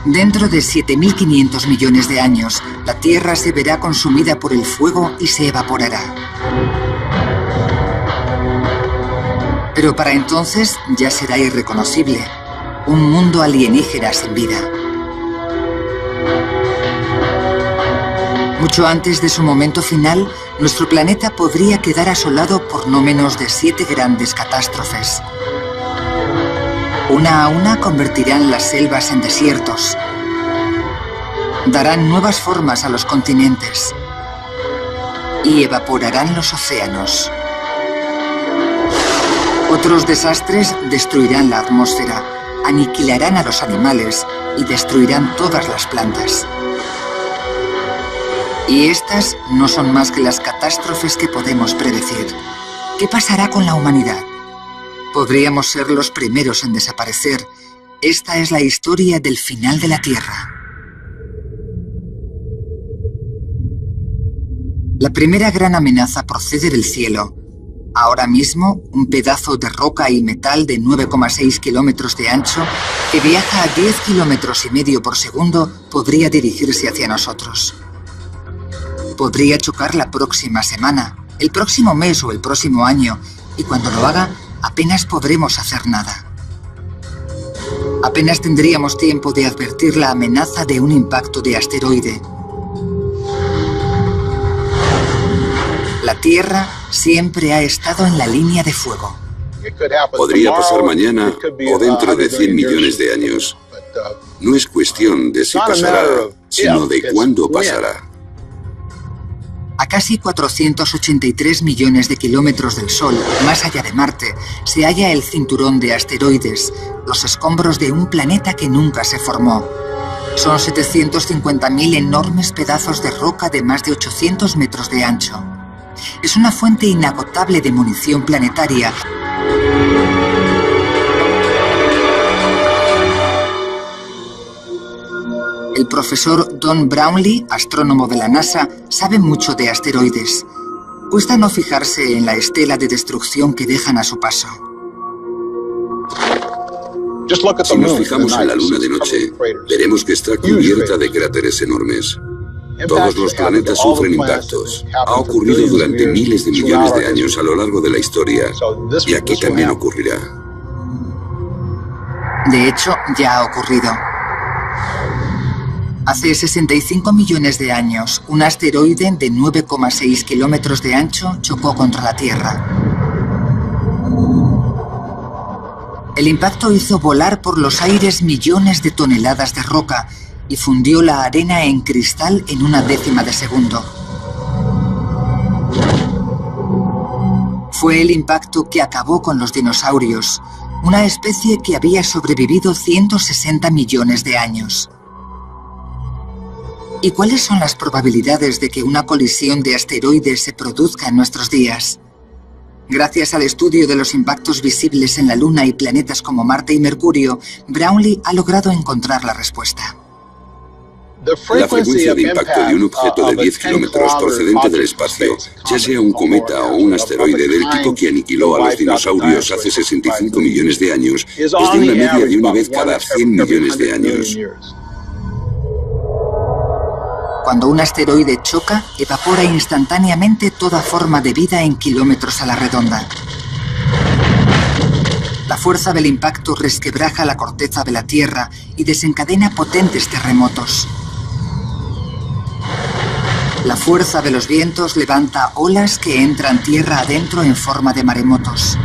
Dentro de 7.500 millones de años, la Tierra se verá consumida por el fuego y se evaporará. Pero para entonces ya será irreconocible, un mundo alienígena sin vida. Mucho antes de su momento final, nuestro planeta podría quedar asolado por no menos de 7 grandes catástrofes. Una a una convertirán las selvas en desiertos. Darán nuevas formas a los continentes. Y evaporarán los océanos. Otros desastres destruirán la atmósfera, aniquilarán a los animales y destruirán todas las plantas. Y estas no son más que las catástrofes que podemos predecir. ¿Qué pasará con la humanidad? Podríamos ser los primeros en desaparecer. Esta es la historia del final de la Tierra. La primera gran amenaza procede del cielo. Ahora mismo, un pedazo de roca y metal de 9,6 kilómetros de ancho que viaja a 10 kilómetros y medio por segundo podría dirigirse hacia nosotros. Podría chocar la próxima semana, el próximo mes o el próximo año, y cuando lo haga, apenas podremos hacer nada. Apenas tendríamos tiempo de advertir la amenaza de un impacto de asteroide. La Tierra siempre ha estado en la línea de fuego. Podría pasar mañana o dentro de 100 millones de años. No es cuestión de si pasará, sino de cuándo pasará. A casi 483 millones de kilómetros del Sol, más allá de Marte, se halla el cinturón de asteroides, los escombros de un planeta que nunca se formó. Son 750.000 enormes pedazos de roca de más de 800 metros de ancho. Es una fuente inagotable de munición planetaria. El profesor Don Brownlee, astrónomo de la NASA, sabe mucho de asteroides. Cuesta no fijarse en la estela de destrucción que dejan a su paso. Si nos fijamos en la Luna de noche, veremos que está cubierta de cráteres enormes. Todos los planetas sufren impactos. Ha ocurrido durante miles de millones de años a lo largo de la historia, y aquí también ocurrirá. De hecho, ya ha ocurrido. Hace 65 millones de años, un asteroide de 9,6 kilómetros de ancho chocó contra la Tierra. El impacto hizo volar por los aires millones de toneladas de roca y fundió la arena en cristal en una décima de segundo. Fue el impacto que acabó con los dinosaurios, una especie que había sobrevivido 160 millones de años. ¿Y cuáles son las probabilidades de que una colisión de asteroides se produzca en nuestros días? Gracias al estudio de los impactos visibles en la Luna y planetas como Marte y Mercurio, Brownlee ha logrado encontrar la respuesta. La frecuencia de impacto de un objeto de 10 kilómetros procedente del espacio, ya sea un cometa o un asteroide del tipo que aniquiló a los dinosaurios hace 65 millones de años, es de una media de una vez cada 100 millones de años. Cuando un asteroide choca, evapora instantáneamente toda forma de vida en kilómetros a la redonda. La fuerza del impacto resquebraja la corteza de la Tierra y desencadena potentes terremotos. La fuerza de los vientos levanta olas que entran tierra adentro en forma de maremotos.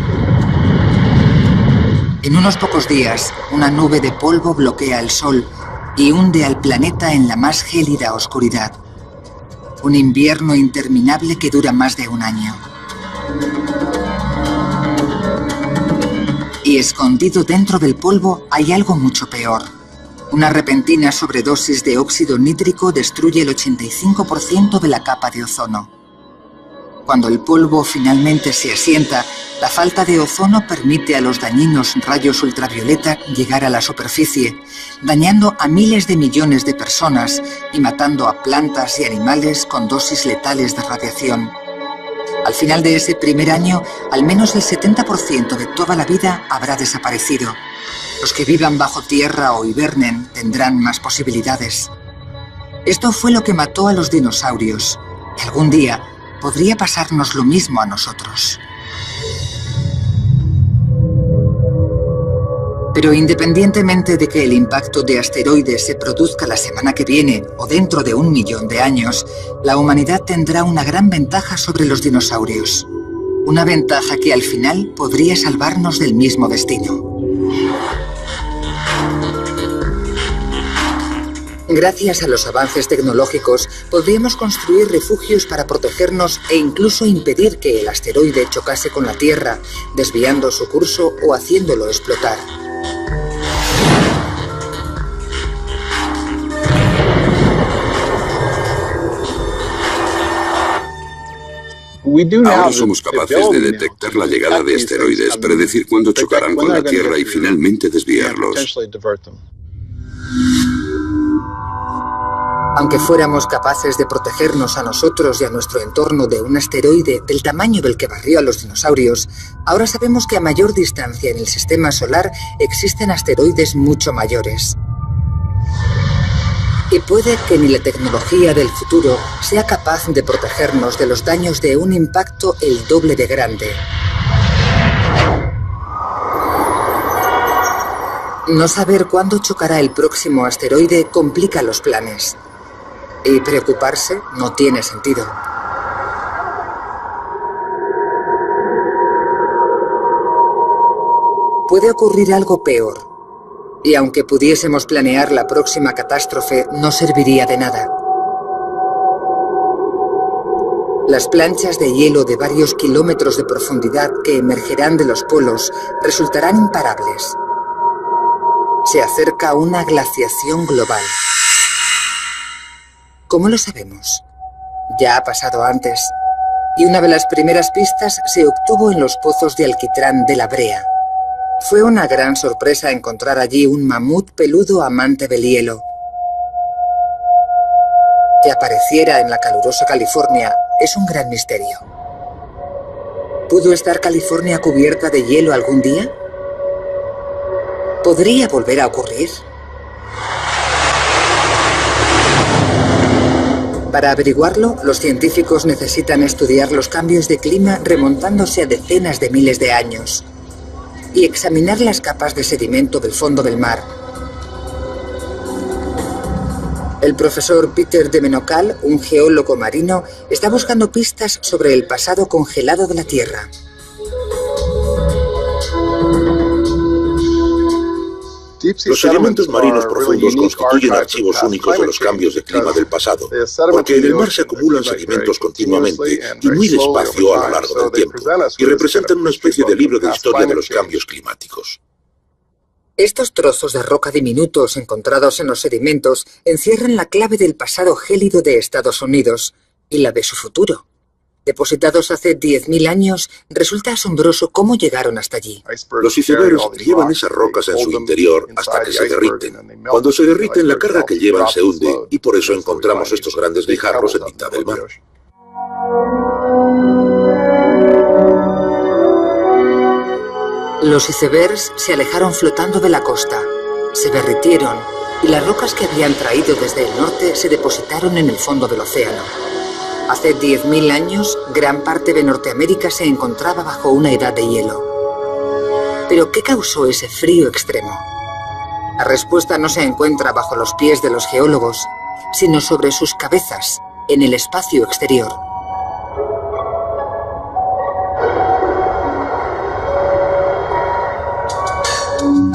En unos pocos días, una nube de polvo bloquea el Sol y hunde al planeta en la más gélida oscuridad. Un invierno interminable que dura más de un año. Y escondido dentro del polvo hay algo mucho peor. Una repentina sobredosis de óxido nítrico destruye el 85% de la capa de ozono. Cuando el polvo finalmente se asienta, la falta de ozono permite a los dañinos rayos ultravioleta llegar a la superficie, dañando a miles de millones de personas y matando a plantas y animales con dosis letales de radiación. Al final de ese primer año, al menos el 70% de toda la vida habrá desaparecido. Los que vivan bajo tierra o hibernen tendrán más posibilidades. Esto fue lo que mató a los dinosaurios, y algún día podría pasarnos lo mismo a nosotros. Pero independientemente de que el impacto de asteroides se produzca la semana que viene o dentro de 1 millón de años, la humanidad tendrá una gran ventaja sobre los dinosaurios. Una ventaja que al final podría salvarnos del mismo destino. Gracias a los avances tecnológicos, podríamos construir refugios para protegernos e incluso impedir que el asteroide chocase con la Tierra, desviando su curso o haciéndolo explotar. Ahora somos capaces de detectar la llegada de asteroides, predecir cuándo chocarán con la Tierra y finalmente desviarlos. Aunque fuéramos capaces de protegernos a nosotros y a nuestro entorno de un asteroide del tamaño del que barrió a los dinosaurios, ahora sabemos que a mayor distancia en el sistema solar existen asteroides mucho mayores. Y puede que ni la tecnología del futuro sea capaz de protegernos de los daños de un impacto el doble de grande. No saber cuándo chocará el próximo asteroide complica los planes. Y preocuparse no tiene sentido. Puede ocurrir algo peor. Y aunque pudiésemos planear la próxima catástrofe, no serviría de nada. Las planchas de hielo de varios kilómetros de profundidad que emergerán de los polos resultarán imparables. Se acerca una glaciación global. ¿Cómo lo sabemos? Ya ha pasado antes, y una de las primeras pistas se obtuvo en los pozos de alquitrán de La Brea. Fue una gran sorpresa encontrar allí un mamut peludo amante del hielo. Que apareciera en la calurosa California es un gran misterio. ¿Pudo estar California cubierta de hielo algún día? ¿Podría volver a ocurrir? Para averiguarlo, los científicos necesitan estudiar los cambios de clima remontándose a decenas de miles de años y examinar las capas de sedimento del fondo del mar. El profesor Peter de Menocal, un geólogo marino, está buscando pistas sobre el pasado congelado de la Tierra. Los sedimentos marinos profundos constituyen archivos únicos de los cambios de clima del pasado, porque en el mar se acumulan sedimentos continuamente y muy despacio a lo largo del tiempo, y representan una especie de libro de historia de los cambios climáticos. Estos trozos de roca diminutos encontrados en los sedimentos encierran la clave del pasado gélido de Estados Unidos y la de su futuro. Depositados hace 10.000 años, resulta asombroso cómo llegaron hasta allí. Los icebergs llevan esas rocas en su interior hasta que se derriten. Cuando se derriten, la carga que llevan se hunde y por eso encontramos estos grandes guijarros en mitad del mar. Los icebergs se alejaron flotando de la costa, se derritieron y las rocas que habían traído desde el norte se depositaron en el fondo del océano. Hace 10.000 años, gran parte de Norteamérica se encontraba bajo una edad de hielo. ¿Pero qué causó ese frío extremo? La respuesta no se encuentra bajo los pies de los geólogos, sino sobre sus cabezas, en el espacio exterior.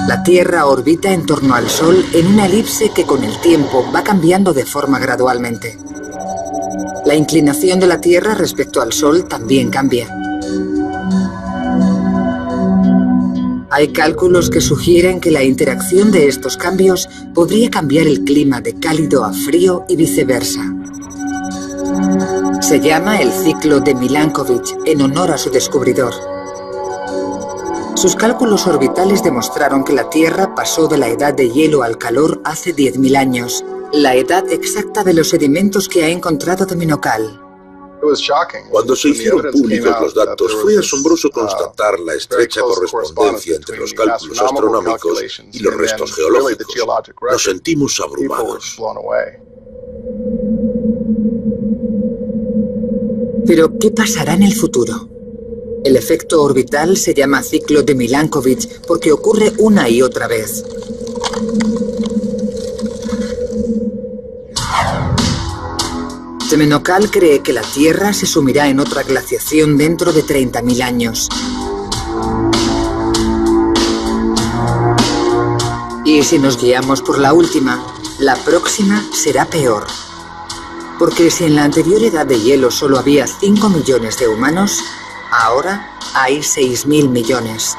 La Tierra orbita en torno al Sol en una elipse que con el tiempo va cambiando de forma gradualmente. La inclinación de la Tierra respecto al Sol también cambia. Hay cálculos que sugieren que la interacción de estos cambios podría cambiar el clima de cálido a frío y viceversa. Se llama el ciclo de Milankovitch en honor a su descubridor. Sus cálculos orbitales demostraron que la Tierra pasó de la edad de hielo al calor hace 10.000 años, la edad exacta de los sedimentos que ha encontrado de Menocal. Cuando se hicieron públicos los datos, fue asombroso constatar la estrecha correspondencia entre los cálculos astronómicos y los restos geológicos. Nos sentimos abrumados. Pero, ¿qué pasará en el futuro? El efecto orbital se llama ciclo de Milankovitch porque ocurre una y otra vez. Temenokal cree que la Tierra se sumirá en otra glaciación dentro de 30.000 años. Y si nos guiamos por la última, la próxima será peor. Porque si en la anterior edad de hielo solo había 5 millones de humanos, ahora hay 6.000 millones.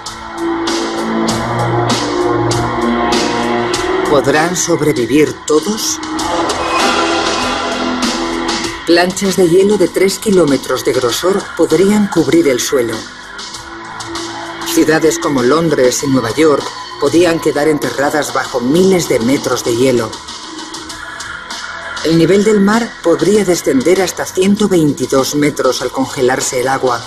¿Podrán sobrevivir todos? Planchas de hielo de 3 kilómetros de grosor podrían cubrir el suelo. Ciudades como Londres y Nueva York podían quedar enterradas bajo miles de metros de hielo. El nivel del mar podría descender hasta 122 metros al congelarse el agua.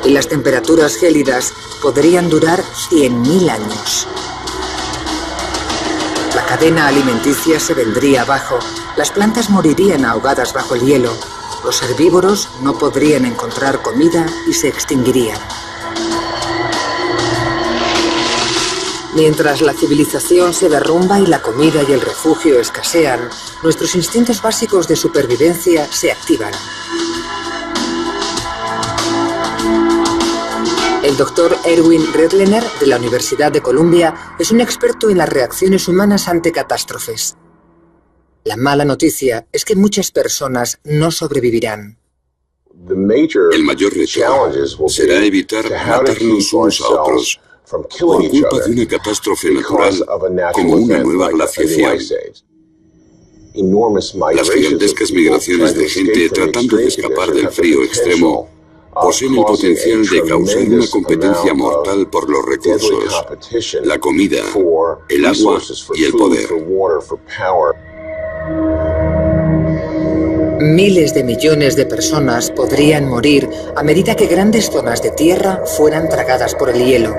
Y las temperaturas gélidas podrían durar 100.000 años. La cadena alimenticia se vendría abajo, las plantas morirían ahogadas bajo el hielo, los herbívoros no podrían encontrar comida y se extinguirían. Mientras la civilización se derrumba y la comida y el refugio escasean, nuestros instintos básicos de supervivencia se activan. El doctor Erwin Redlener, de la Universidad de Columbia, es un experto en las reacciones humanas ante catástrofes. La mala noticia es que muchas personas no sobrevivirán. El mayor reto será evitar matarnos unos a otros por culpa de una catástrofe natural como una nueva glaciación. Las gigantescas migraciones de gente tratando de escapar del frío extremo poseen el potencial de causar una competencia mortal por los recursos, la comida, el agua y el poder. Miles de millones de personas podrían morir a medida que grandes zonas de tierra fueran tragadas por el hielo.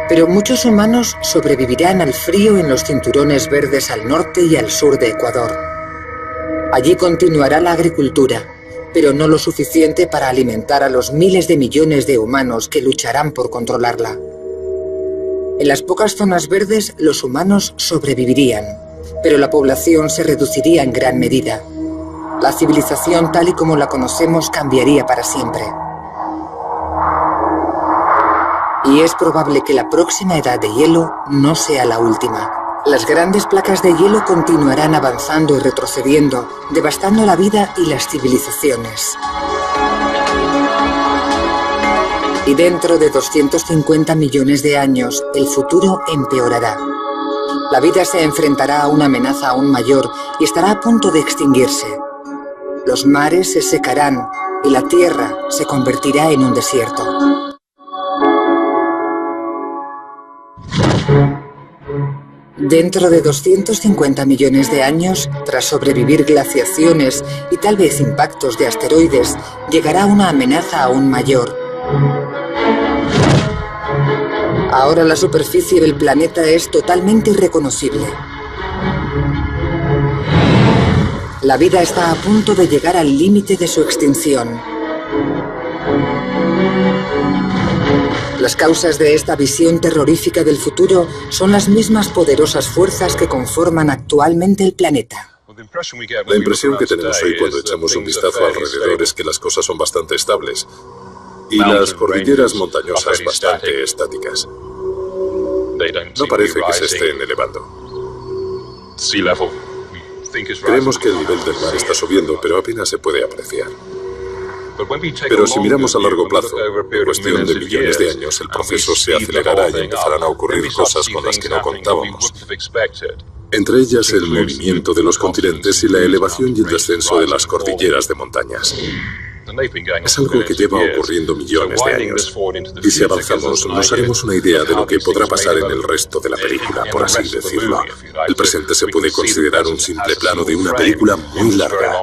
Pero muchos humanos sobrevivirán al frío en los cinturones verdes al norte y al sur de Ecuador. Allí continuará la agricultura, pero no lo suficiente para alimentar a los miles de millones de humanos que lucharán por controlarla. En las pocas zonas verdes, los humanos sobrevivirían, pero la población se reduciría en gran medida. La civilización tal y como la conocemos cambiaría para siempre. Y es probable que la próxima edad de hielo no sea la última. Las grandes placas de hielo continuarán avanzando y retrocediendo, devastando la vida y las civilizaciones. Y dentro de 250 millones de años, el futuro empeorará. La vida se enfrentará a una amenaza aún mayor y estará a punto de extinguirse. Los mares se secarán y la tierra se convertirá en un desierto. Dentro de 250 millones de años, tras sobrevivir glaciaciones y tal vez impactos de asteroides, llegará una amenaza aún mayor. Ahora la superficie del planeta es totalmente irreconocible. La vida está a punto de llegar al límite de su extinción. Las causas de esta visión terrorífica del futuro son las mismas poderosas fuerzas que conforman actualmente el planeta. La impresión que tenemos hoy cuando echamos un vistazo alrededor es que las cosas son bastante estables y las cordilleras montañosas bastante estáticas. No parece que se estén elevando. Creemos que el nivel del mar está subiendo, pero apenas se puede apreciar. Pero si miramos a largo plazo, en cuestión de millones de años, el proceso se acelerará y empezarán a ocurrir cosas con las que no contábamos. Entre ellas el movimiento de los continentes y la elevación y el descenso de las cordilleras de montañas. Es algo que lleva ocurriendo millones de años. Y si avanzamos, nos haremos una idea de lo que podrá pasar en el resto de la película, por así decirlo. El presente se puede considerar un simple plano de una película muy larga.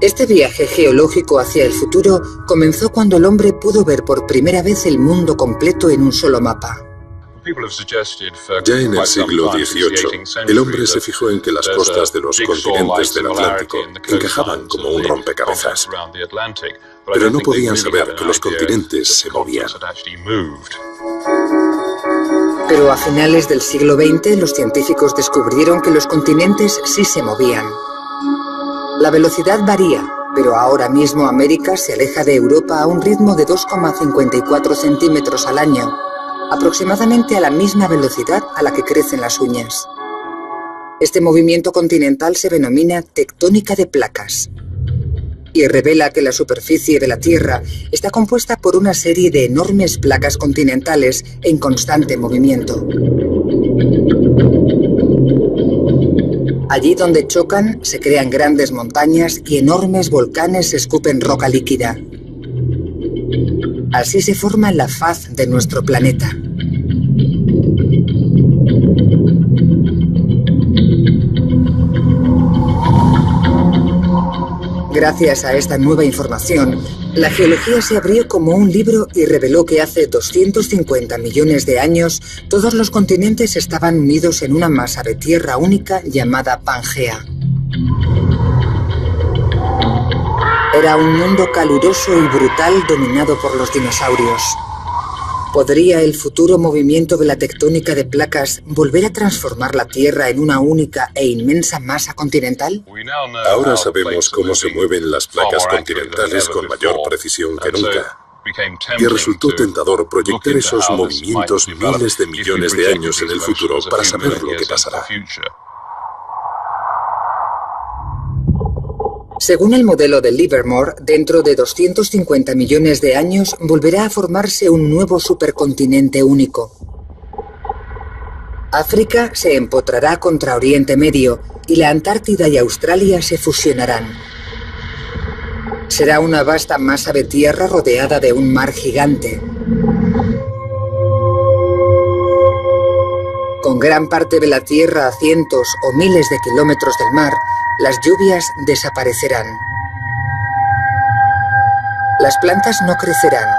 Este viaje geológico hacia el futuro comenzó cuando el hombre pudo ver por primera vez el mundo completo en un solo mapa. Ya en el siglo XVIII, el hombre se fijó en que las costas de los continentes del Atlántico encajaban como un rompecabezas, pero no podían saber que los continentes se movían. Pero a finales del siglo XX, los científicos descubrieron que los continentes sí se movían. La velocidad varía, pero ahora mismo América se aleja de Europa a un ritmo de 2,54 centímetros al año, aproximadamente a la misma velocidad a la que crecen las uñas. Este movimiento continental se denomina tectónica de placas y revela que la superficie de la Tierra está compuesta por una serie de enormes placas continentales en constante movimiento. Allí donde chocan, se crean grandes montañas y enormes volcanes escupen roca líquida. Así se forma la faz de nuestro planeta. Gracias a esta nueva información, la geología se abrió como un libro y reveló que hace 250 millones de años todos los continentes estaban unidos en una masa de tierra única llamada Pangea. Era un mundo caluroso y brutal dominado por los dinosaurios. ¿Podría el futuro movimiento de la tectónica de placas volver a transformar la Tierra en una única e inmensa masa continental? Ahora sabemos cómo se mueven las placas continentales con mayor precisión que nunca. Y resultó tentador proyectar esos movimientos miles de millones de años en el futuro para saber lo que pasará. Según el modelo de Livermore, dentro de 250 millones de años volverá a formarse un nuevo supercontinente único. África se empotrará contra Oriente Medio y la Antártida y Australia se fusionarán. Será una vasta masa de tierra rodeada de un mar gigante. Con gran parte de la Tierra a cientos o miles de kilómetros del mar, las lluvias desaparecerán. Las plantas no crecerán,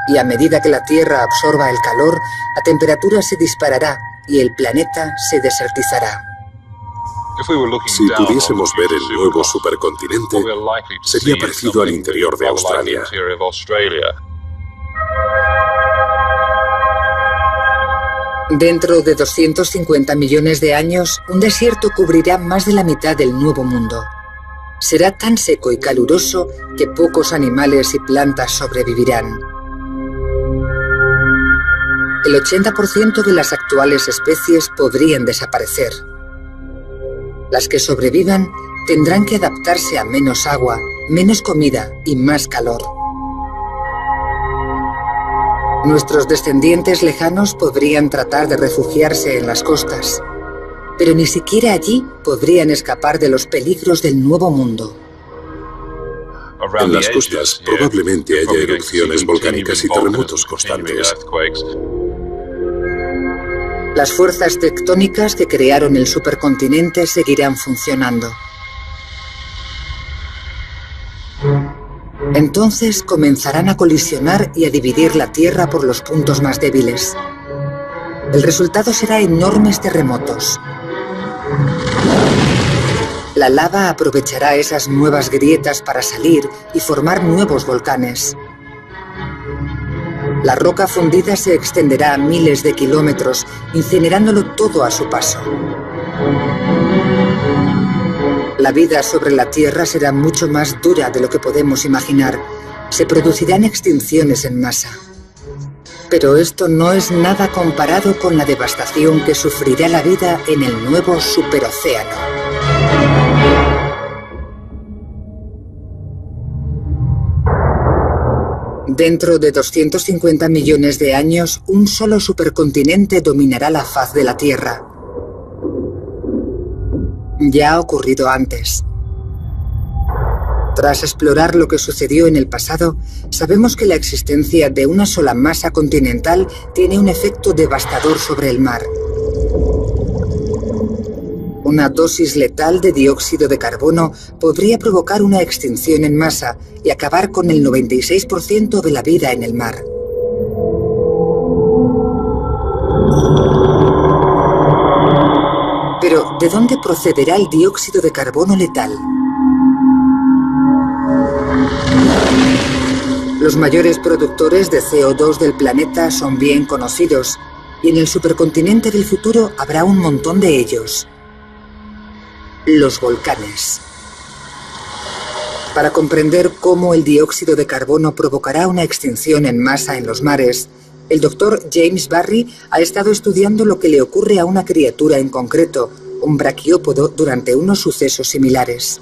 y a medida que la Tierra absorba el calor, la temperatura se disparará y el planeta se desertizará. Si pudiésemos ver el nuevo supercontinente, sería parecido al interior de Australia. Dentro de 250 millones de años, un desierto cubrirá más de la mitad del Nuevo Mundo. Será tan seco y caluroso que pocos animales y plantas sobrevivirán. El 80% de las actuales especies podrían desaparecer. Las que sobrevivan tendrán que adaptarse a menos agua, menos comida y más calor. Nuestros descendientes lejanos podrían tratar de refugiarse en las costas, pero ni siquiera allí podrían escapar de los peligros del Nuevo Mundo. En las costas probablemente haya erupciones volcánicas y terremotos constantes. Las fuerzas tectónicas que crearon el supercontinente seguirán funcionando. Entonces comenzarán a colisionar y a dividir la Tierra por los puntos más débiles. El resultado será enormes terremotos. La lava aprovechará esas nuevas grietas para salir y formar nuevos volcanes. La roca fundida se extenderá a miles de kilómetros, incinerándolo todo a su paso. La vida sobre la Tierra será mucho más dura de lo que podemos imaginar. Se producirán extinciones en masa. Pero esto no es nada comparado con la devastación que sufrirá la vida en el nuevo superocéano. Dentro de 250 millones de años, un solo supercontinente dominará la faz de la Tierra. Ya ha ocurrido antes. Tras explorar lo que sucedió en el pasado, sabemos que la existencia de una sola masa continental tiene un efecto devastador sobre el mar. Una dosis letal de dióxido de carbono podría provocar una extinción en masa y acabar con el 96% de la vida en el mar. Pero, ¿de dónde procederá el dióxido de carbono letal? Los mayores productores de CO2 del planeta son bien conocidos, y en el supercontinente del futuro habrá un montón de ellos. Los volcanes. Para comprender cómo el dióxido de carbono provocará una extinción en masa en los mares, el doctor James Barry ha estado estudiando lo que le ocurre a una criatura en concreto, un braquiópodo, durante unos sucesos similares.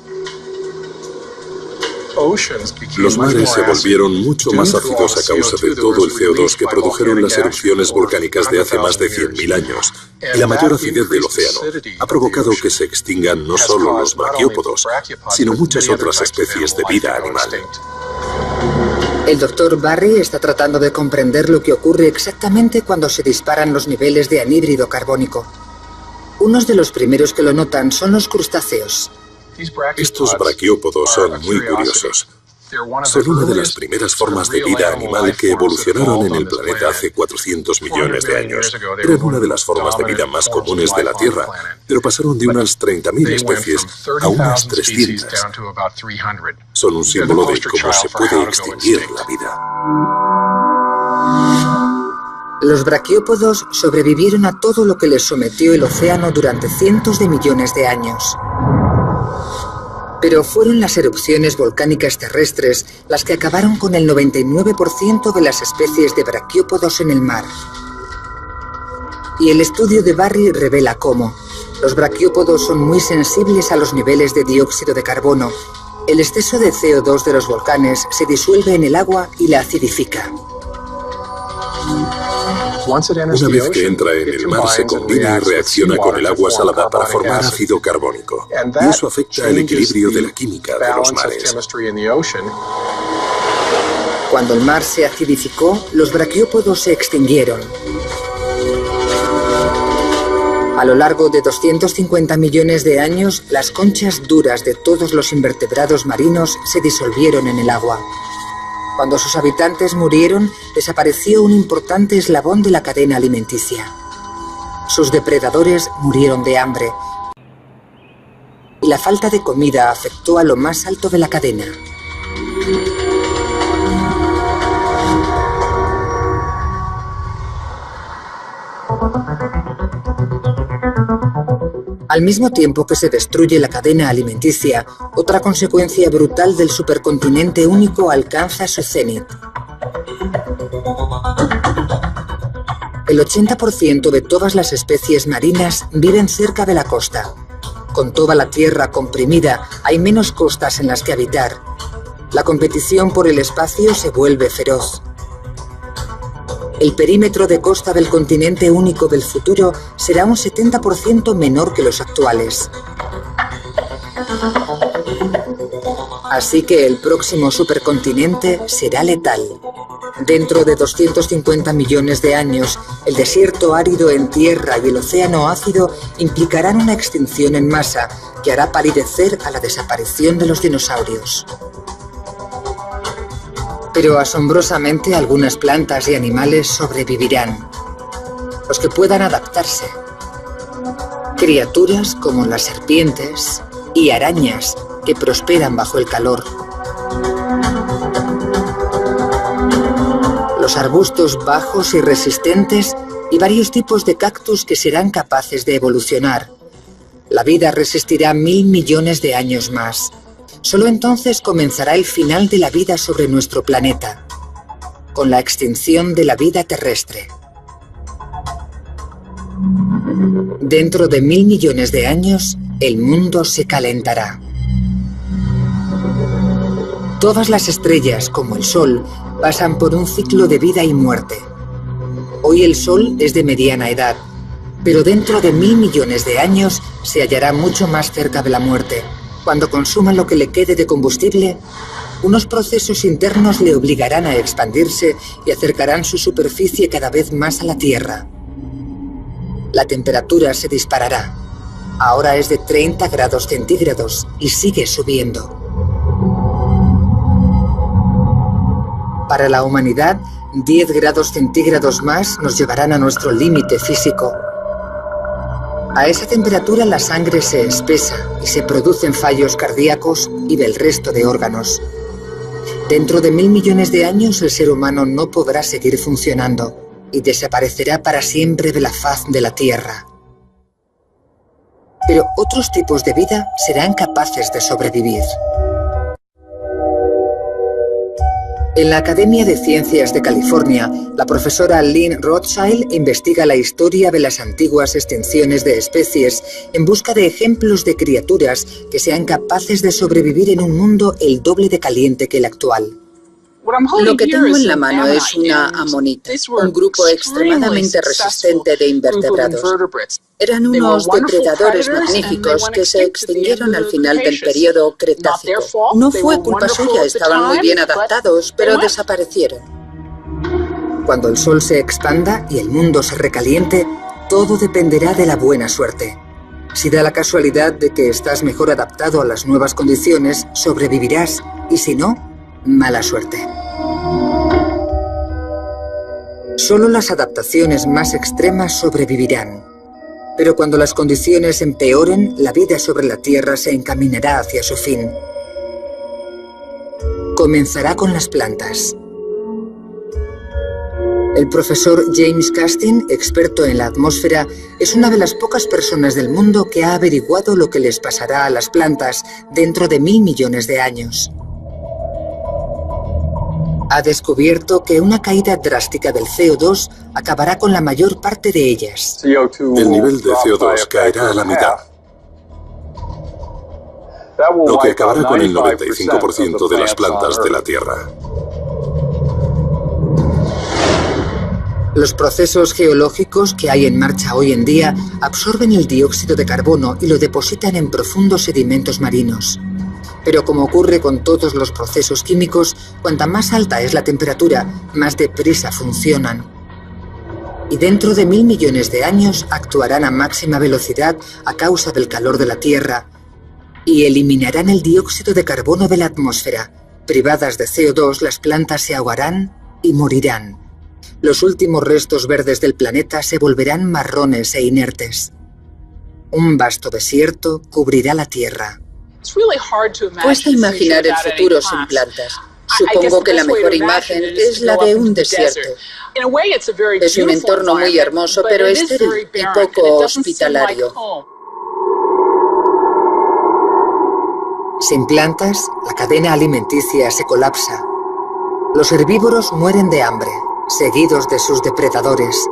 Los mares se volvieron mucho más ácidos a causa de todo el CO2 que produjeron las erupciones volcánicas de hace más de 100.000 años. Y la mayor acidez del océano ha provocado que se extingan no solo los braquiópodos, sino muchas otras especies de vida animal. El doctor Barry está tratando de comprender lo que ocurre exactamente cuando se disparan los niveles de anhídrido carbónico. Unos de los primeros que lo notan son los crustáceos. Estos braquiópodos son muy curiosos. Son una de las primeras formas de vida animal que evolucionaron en el planeta hace 400 millones de años. Eran una de las formas de vida más comunes de la Tierra, pero pasaron de unas 30.000 especies a unas 300. Son un símbolo de cómo se puede extinguir la vida. Los braquiópodos sobrevivieron a todo lo que les sometió el océano durante cientos de millones de años. Pero fueron las erupciones volcánicas terrestres las que acabaron con el 99% de las especies de braquiópodos en el mar. Y el estudio de Barry revela cómo los braquiópodos son muy sensibles a los niveles de dióxido de carbono. El exceso de CO2 de los volcanes se disuelve en el agua y la acidifica. Una vez que entra en el mar, se combina y reacciona con el agua salada para formar ácido carbónico. Y eso afecta el equilibrio de la química de los mares. Cuando el mar se acidificó, los braquiópodos se extinguieron. A lo largo de 250 millones de años, las conchas duras de todos los invertebrados marinos se disolvieron en el agua. Cuando sus habitantes murieron, desapareció un importante eslabón de la cadena alimenticia. Sus depredadores murieron de hambre, y la falta de comida afectó a lo más alto de la cadena. Al mismo tiempo que se destruye la cadena alimenticia, otra consecuencia brutal del supercontinente único alcanza su cenit. El 80% de todas las especies marinas viven cerca de la costa. Con toda la tierra comprimida, hay menos costas en las que habitar. La competición por el espacio se vuelve feroz. El perímetro de costa del continente único del futuro será un 70% menor que los actuales. Así que el próximo supercontinente será letal. Dentro de 250 millones de años, el desierto árido en tierra y el océano ácido implicarán una extinción en masa que hará palidecer a la desaparición de los dinosaurios. Pero asombrosamente algunas plantas y animales sobrevivirán, los que puedan adaptarse. Criaturas como las serpientes y arañas que prosperan bajo el calor. Los arbustos bajos y resistentes y varios tipos de cactus que serán capaces de evolucionar. La vida resistirá 1000 millones de años más. Solo entonces comenzará el final de la vida sobre nuestro planeta, con la extinción de la vida terrestre. Dentro de 1000 millones de años, el mundo se calentará. Todas las estrellas, como el Sol, pasan por un ciclo de vida y muerte. Hoy el Sol es de mediana edad, pero dentro de 1000 millones de años se hallará mucho más cerca de la muerte, Cuando consuma lo que le quede de combustible, unos procesos internos le obligarán a expandirse y acercarán su superficie cada vez más a la Tierra. La temperatura se disparará. Ahora es de 30 grados centígrados y sigue subiendo. Para la humanidad, 10 grados centígrados más nos llevarán a nuestro límite físico. A esa temperatura la sangre se espesa y se producen fallos cardíacos y del resto de órganos. Dentro de 1000 millones de años el ser humano no podrá seguir funcionando y desaparecerá para siempre de la faz de la Tierra. Pero otros tipos de vida serán capaces de sobrevivir. En la Academia de Ciencias de California, la profesora Lynn Rothschild investiga la historia de las antiguas extinciones de especies en busca de ejemplos de criaturas que sean capaces de sobrevivir en un mundo el doble de caliente que el actual. Lo que tengo en la mano es una amonita, un grupo extremadamente resistente de invertebrados. Eran unos depredadores magníficos que se extinguieron al final del periodo Cretácico. No fue culpa suya, estaban muy bien adaptados, pero desaparecieron. Cuando el sol se expanda y el mundo se recaliente, todo dependerá de la buena suerte. Si da la casualidad de que estás mejor adaptado a las nuevas condiciones, sobrevivirás, y si no, mala suerte. Solo las adaptaciones más extremas sobrevivirán. Pero cuando las condiciones empeoren, la vida sobre la Tierra se encaminará hacia su fin. Comenzará con las plantas. El profesor James Castin, experto en la atmósfera, es una de las pocas personas del mundo que ha averiguado lo que les pasará a las plantas dentro de 1000 millones de años. Ha descubierto que una caída drástica del CO2 acabará con la mayor parte de ellas. El nivel de CO2 caerá a la mitad, lo que acabará con el 95% de las plantas de la Tierra. Los procesos geológicos que hay en marcha hoy en día absorben el dióxido de carbono y lo depositan en profundos sedimentos marinos. Pero como ocurre con todos los procesos químicos, cuanta más alta es la temperatura, más deprisa funcionan. Y dentro de 1000 millones de años actuarán a máxima velocidad a causa del calor de la Tierra y eliminarán el dióxido de carbono de la atmósfera. Privadas de CO2, las plantas se ahogarán y morirán. Los últimos restos verdes del planeta se volverán marrones e inertes. Un vasto desierto cubrirá la Tierra. Cuesta imaginar el futuro sin plantas. Supongo que la mejor imagen es la de un desierto. Es un entorno muy hermoso, pero estéril y poco hospitalario. Sin plantas, la cadena alimenticia se colapsa. Los herbívoros mueren de hambre, seguidos de sus depredadores.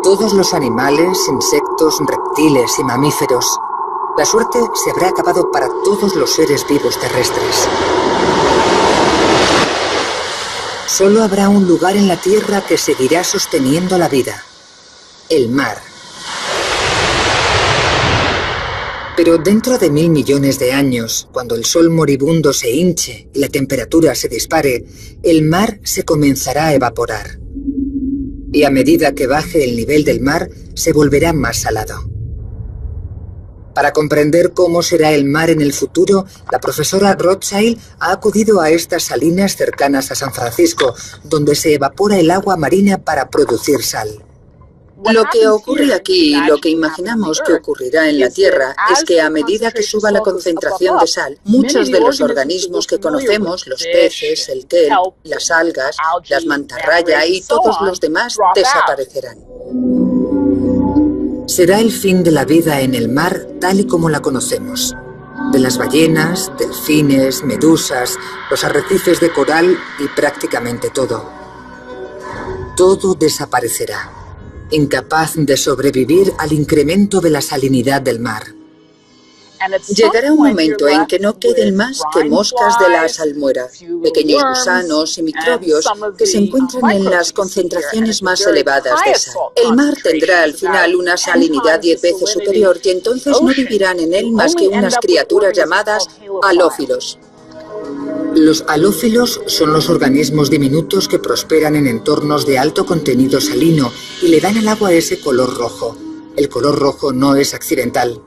Todos los animales, insectos, reptiles y mamíferos. La suerte se habrá acabado para todos los seres vivos terrestres. Solo habrá un lugar en la Tierra que seguirá sosteniendo la vida: el mar. Pero dentro de 1000 millones de años, cuando el sol moribundo se hinche y la temperatura se dispare, el mar se comenzará a evaporar. Y a medida que baje el nivel del mar, se volverá más salado. Para comprender cómo será el mar en el futuro, la profesora Rothschild ha acudido a estas salinas cercanas a San Francisco, donde se evapora el agua marina para producir sal. Lo que ocurre aquí y lo que imaginamos que ocurrirá en la Tierra es que a medida que suba la concentración de sal, muchos de los organismos que conocemos, los peces, el kelp, las algas, las mantarraya y todos los demás desaparecerán. Será el fin de la vida en el mar tal y como la conocemos. De las ballenas, delfines, medusas, los arrecifes de coral y prácticamente todo. Todo desaparecerá, incapaz de sobrevivir al incremento de la salinidad del mar. Llegará un momento en que no queden más que moscas de la salmuera, pequeños gusanos y microbios que se encuentran en las concentraciones más elevadas de sal. El mar tendrá al final una salinidad 10 veces superior y entonces no vivirán en él más que unas criaturas llamadas halófilos. Los halófilos son los organismos diminutos que prosperan en entornos de alto contenido salino y le dan al agua ese color rojo. El color rojo no es accidental.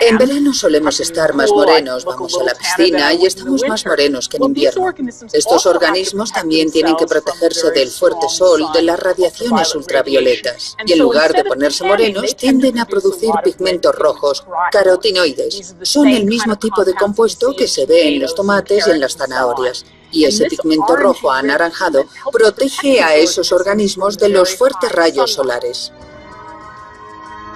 En verano solemos estar más morenos, vamos a la piscina y estamos más morenos que en invierno. Estos organismos también tienen que protegerse del fuerte sol, de las radiaciones ultravioletas. Y en lugar de ponerse morenos, tienden a producir pigmentos rojos, carotinoides. Son el mismo tipo de compuesto que se ve en los tomates y en las zanahorias. Y ese pigmento rojo anaranjado protege a esos organismos de los fuertes rayos solares.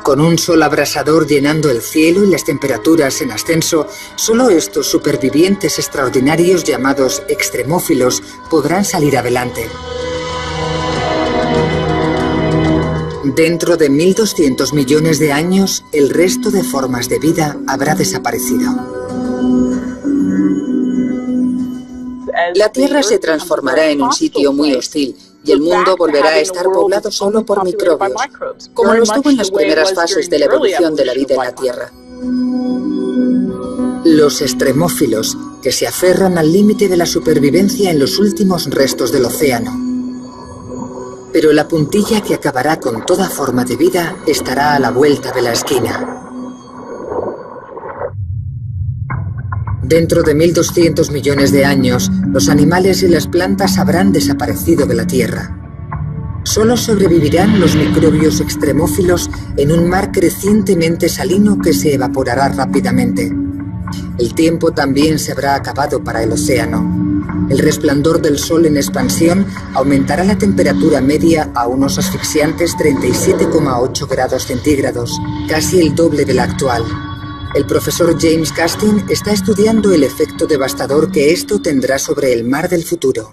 Con un sol abrasador llenando el cielo y las temperaturas en ascenso, solo estos supervivientes extraordinarios llamados extremófilos podrán salir adelante. Dentro de 1.200 millones de años, el resto de formas de vida habrá desaparecido. La Tierra se transformará en un sitio muy hostil y el mundo volverá a estar poblado solo por microbios, como lo estuvo en las primeras fases de la evolución de la vida en la Tierra. Los extremófilos, que se aferran al límite de la supervivencia en los últimos restos del océano. Pero la puntilla que acabará con toda forma de vida estará a la vuelta de la esquina. Dentro de 1.200 millones de años, los animales y las plantas habrán desaparecido de la Tierra. Solo sobrevivirán los microbios extremófilos en un mar crecientemente salino que se evaporará rápidamente. El tiempo también se habrá acabado para el océano. El resplandor del sol en expansión aumentará la temperatura media a unos asfixiantes 37,8 grados centígrados, casi el doble de la actual. El profesor James Castin está estudiando el efecto devastador que esto tendrá sobre el mar del futuro.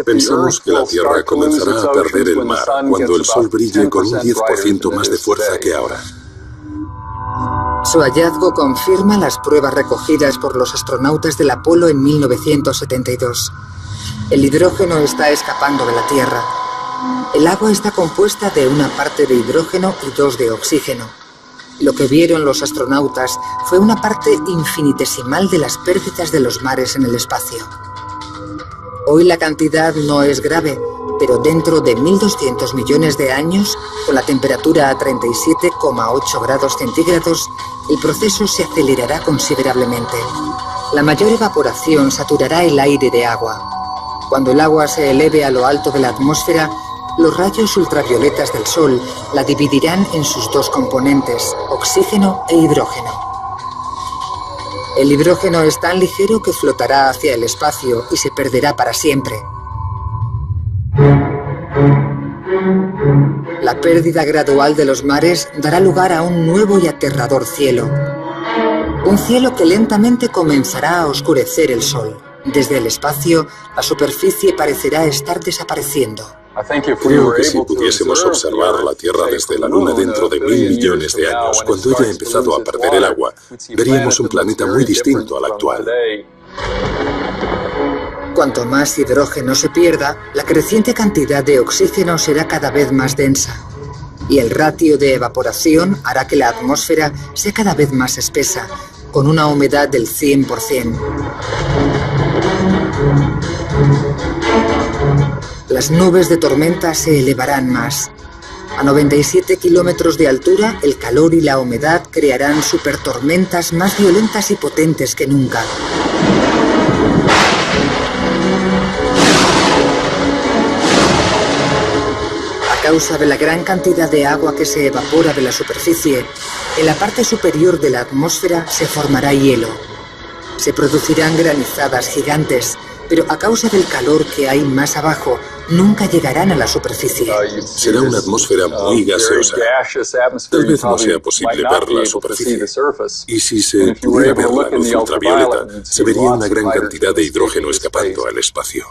Pensamos que la Tierra comenzará a perder el mar cuando el Sol brille con un 10% más de fuerza que ahora. Su hallazgo confirma las pruebas recogidas por los astronautas del Apolo en 1972. El hidrógeno está escapando de la Tierra. El agua está compuesta de una parte de hidrógeno y 2 de oxígeno. Lo que vieron los astronautas fue una parte infinitesimal de las pérdidas de los mares en el espacio. Hoy la cantidad no es grave, pero dentro de 1.200 millones de años, con la temperatura a 37,8 grados centígrados, el proceso se acelerará considerablemente. La mayor evaporación saturará el aire de agua. Cuando el agua se eleve a lo alto de la atmósfera, los rayos ultravioletas del Sol la dividirán en sus 2 componentes, oxígeno e hidrógeno. El hidrógeno es tan ligero que flotará hacia el espacio y se perderá para siempre. La pérdida gradual de los mares dará lugar a un nuevo y aterrador cielo. Un cielo que lentamente comenzará a oscurecer el Sol. Desde el espacio, la superficie parecerá estar desapareciendo. Creo que si pudiésemos observar la Tierra desde la Luna dentro de 1.000 millones de años, cuando ella ha empezado a perder el agua, veríamos un planeta muy distinto al actual. Cuanto más hidrógeno se pierda, la creciente cantidad de oxígeno será cada vez más densa. Y el ratio de evaporación hará que la atmósfera sea cada vez más espesa, con una humedad del 100%. Las nubes de tormenta se elevarán más. A 97 kilómetros de altura, el calor y la humedad crearán supertormentas más violentas y potentes que nunca. A causa de la gran cantidad de agua que se evapora de la superficie, en la parte superior de la atmósfera se formará hielo. Se producirán granizadas gigantes, pero a causa del calor que hay más abajo, nunca llegarán a la superficie. Será una atmósfera muy gaseosa. Tal vez no sea posible ver la superficie. Y si se pudiera ver la luz ultravioleta, se vería una gran cantidad de hidrógeno escapando al espacio.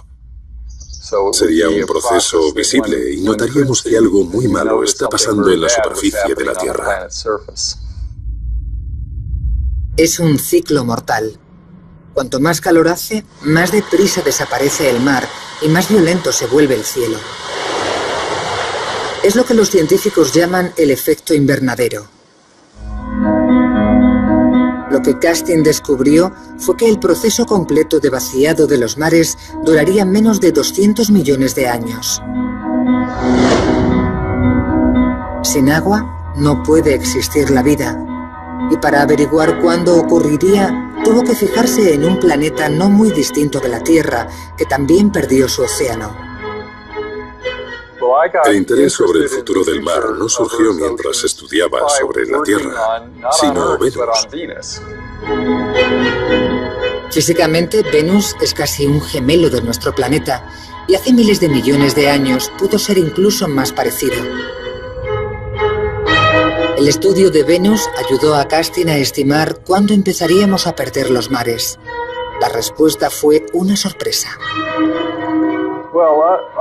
Sería un proceso visible y notaríamos que algo muy malo está pasando en la superficie de la Tierra. Es un ciclo mortal. Cuanto más calor hace, más deprisa desaparece el mar y más violento se vuelve el cielo. Es lo que los científicos llaman el efecto invernadero. Lo que Castine descubrió fue que el proceso completo de vaciado de los mares duraría menos de 200 millones de años. Sin agua no puede existir la vida. Y para averiguar cuándo ocurriría, tuvo que fijarse en un planeta no muy distinto de la Tierra, que también perdió su océano. El interés sobre el futuro del mar no surgió mientras estudiaba sobre la Tierra, sino Venus. Físicamente, Venus es casi un gemelo de nuestro planeta, y hace miles de millones de años pudo ser incluso más parecido. El estudio de Venus ayudó a Castine a estimar cuándo empezaríamos a perder los mares. La respuesta fue una sorpresa.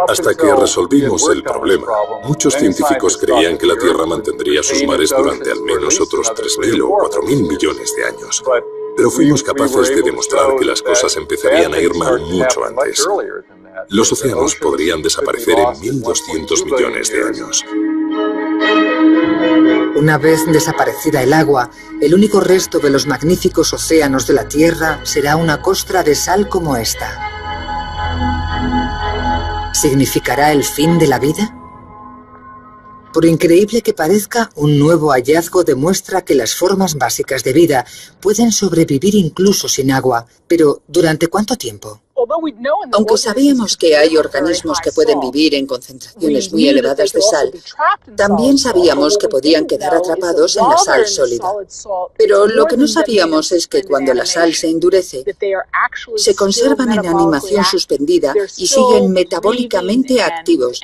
Hasta que resolvimos el problema, muchos científicos creían que la Tierra mantendría sus mares durante al menos otros 3.000 o 4.000 millones de años. Pero fuimos capaces de demostrar que las cosas empezarían a ir mal mucho antes. Los océanos podrían desaparecer en 1.200 millones de años. Una vez desaparecida el agua, el único resto de los magníficos océanos de la Tierra será una costra de sal como esta. ¿Significará el fin de la vida? Por increíble que parezca, un nuevo hallazgo demuestra que las formas básicas de vida pueden sobrevivir incluso sin agua, pero ¿durante cuánto tiempo? Aunque sabíamos que hay organismos que pueden vivir en concentraciones muy elevadas de sal, también sabíamos que podían quedar atrapados en la sal sólida. Pero lo que no sabíamos es que cuando la sal se endurece, se conservan en animación suspendida y siguen metabólicamente activos.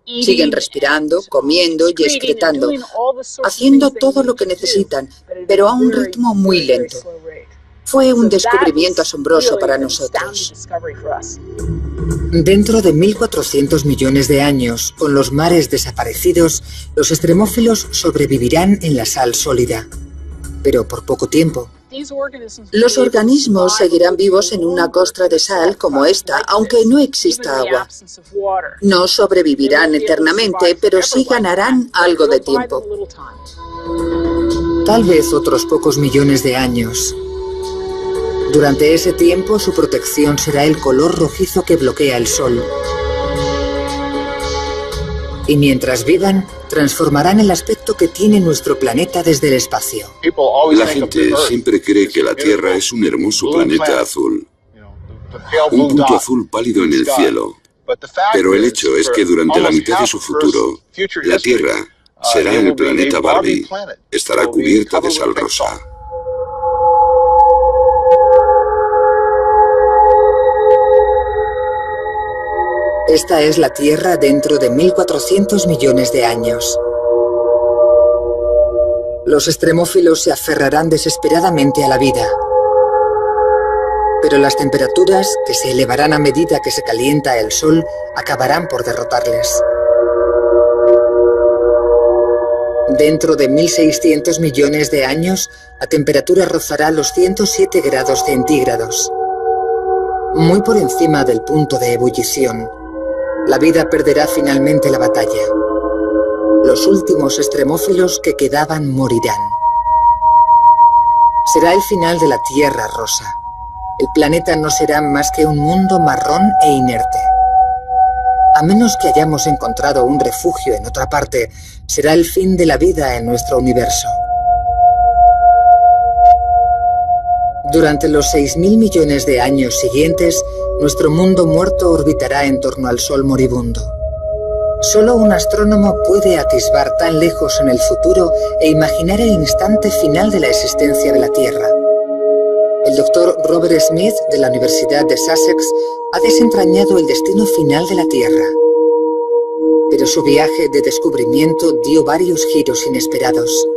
Siguen respirando, comiendo y excretando, haciendo todo lo que necesitan, pero a un ritmo muy lento. Fue un descubrimiento asombroso para nosotros. Dentro de 1.400 millones de años, con los mares desaparecidos, los extremófilos sobrevivirán en la sal sólida, pero por poco tiempo. Los organismos seguirán vivos en una costra de sal como esta, aunque no exista agua. No sobrevivirán eternamente, pero sí ganarán algo de tiempo. Tal vez otros pocos millones de años. Durante ese tiempo, su protección será el color rojizo que bloquea el sol. Y mientras vivan, transformarán el aspecto que tiene nuestro planeta desde el espacio. La gente siempre cree que la Tierra es un hermoso planeta azul. Un punto azul pálido en el cielo. Pero el hecho es que durante la mitad de su futuro, la Tierra será el planeta Barbie. Estará cubierta de sal rosa. Esta es la Tierra dentro de 1.400 millones de años. Los extremófilos se aferrarán desesperadamente a la vida. Pero las temperaturas, que se elevarán a medida que se calienta el sol, acabarán por derrotarles. Dentro de 1.600 millones de años, la temperatura rozará los 107 grados centígrados. Muy por encima del punto de ebullición. La vida perderá finalmente la batalla. Los últimos extremófilos que quedaban morirán. Será el final de la Tierra rosa. El planeta no será más que un mundo marrón e inerte. A menos que hayamos encontrado un refugio en otra parte, será el fin de la vida en nuestro universo. Durante los 6.000 millones de años siguientes, nuestro mundo muerto orbitará en torno al Sol moribundo. Solo un astrónomo puede atisbar tan lejos en el futuro e imaginar el instante final de la existencia de la Tierra. El doctor Robert Smith, de la Universidad de Sussex, ha desentrañado el destino final de la Tierra. Pero su viaje de descubrimiento dio varios giros inesperados.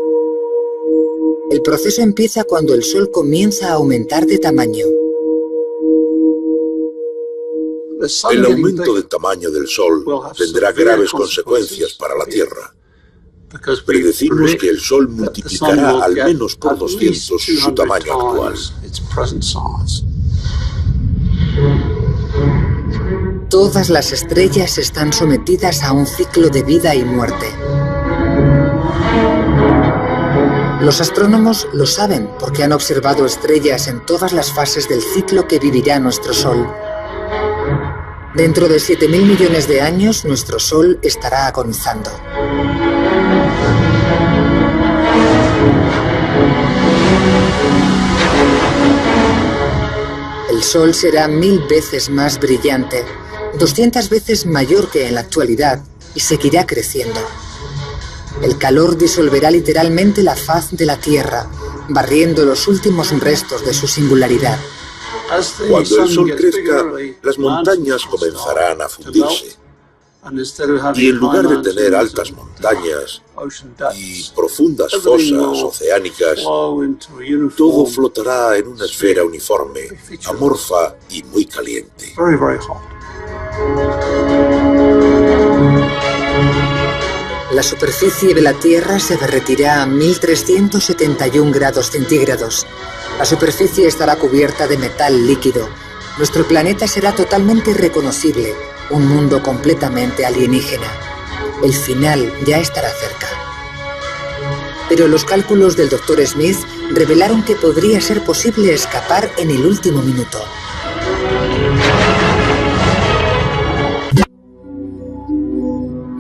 El proceso empieza cuando el Sol comienza a aumentar de tamaño. El aumento del tamaño del Sol tendrá graves consecuencias para la Tierra. Predecimos que el Sol multiplicará al menos por 200 su tamaño actual. Todas las estrellas están sometidas a un ciclo de vida y muerte. Los astrónomos lo saben porque han observado estrellas en todas las fases del ciclo que vivirá nuestro Sol. Dentro de 7.000 millones de años, nuestro Sol estará agonizando. El Sol será 1000 veces más brillante, 200 veces mayor que en la actualidad, y seguirá creciendo. El calor disolverá literalmente la faz de la Tierra, barriendo los últimos restos de su singularidad. Cuando el Sol crezca, las montañas comenzarán a fundirse. Y en lugar de tener altas montañas y profundas fosas oceánicas, todo flotará en una esfera uniforme, amorfa y muy caliente. La superficie de la Tierra se derretirá a 1371 grados centígrados. La superficie estará cubierta de metal líquido. Nuestro planeta será totalmente irreconocible, un mundo completamente alienígena. El final ya estará cerca. Pero los cálculos del Dr. Smith revelaron que podría ser posible escapar en el último minuto.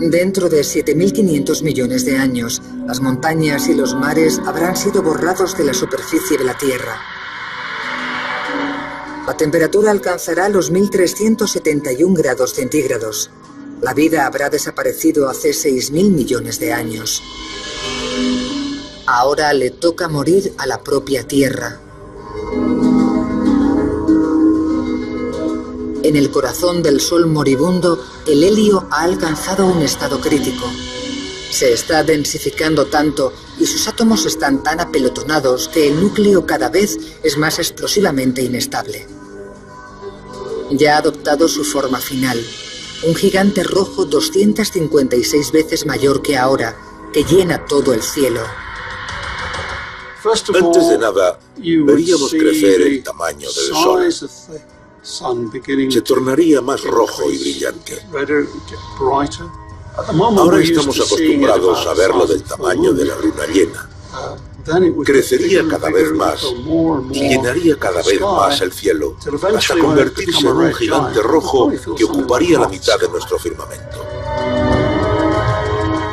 Dentro de 7.500 millones de años, las montañas y los mares habrán sido borrados de la superficie de la Tierra. La temperatura alcanzará los 1371 grados centígrados. La vida habrá desaparecido hace 6.000 millones de años. Ahora le toca morir a la propia Tierra. En el corazón del Sol moribundo, el helio ha alcanzado un estado crítico. Se está densificando tanto y sus átomos están tan apelotonados que el núcleo cada vez es más explosivamente inestable. Ya ha adoptado su forma final, un gigante rojo 256 veces mayor que ahora, que llena todo el cielo. Antes de nada, veríamos crecer el tamaño del Sol. Se tornaría más rojo y brillante. Ahora estamos acostumbrados a verlo del tamaño de la luna llena. Crecería cada vez más y llenaría cada vez más el cielo, hasta convertirse en un gigante rojo que ocuparía la mitad de nuestro firmamento.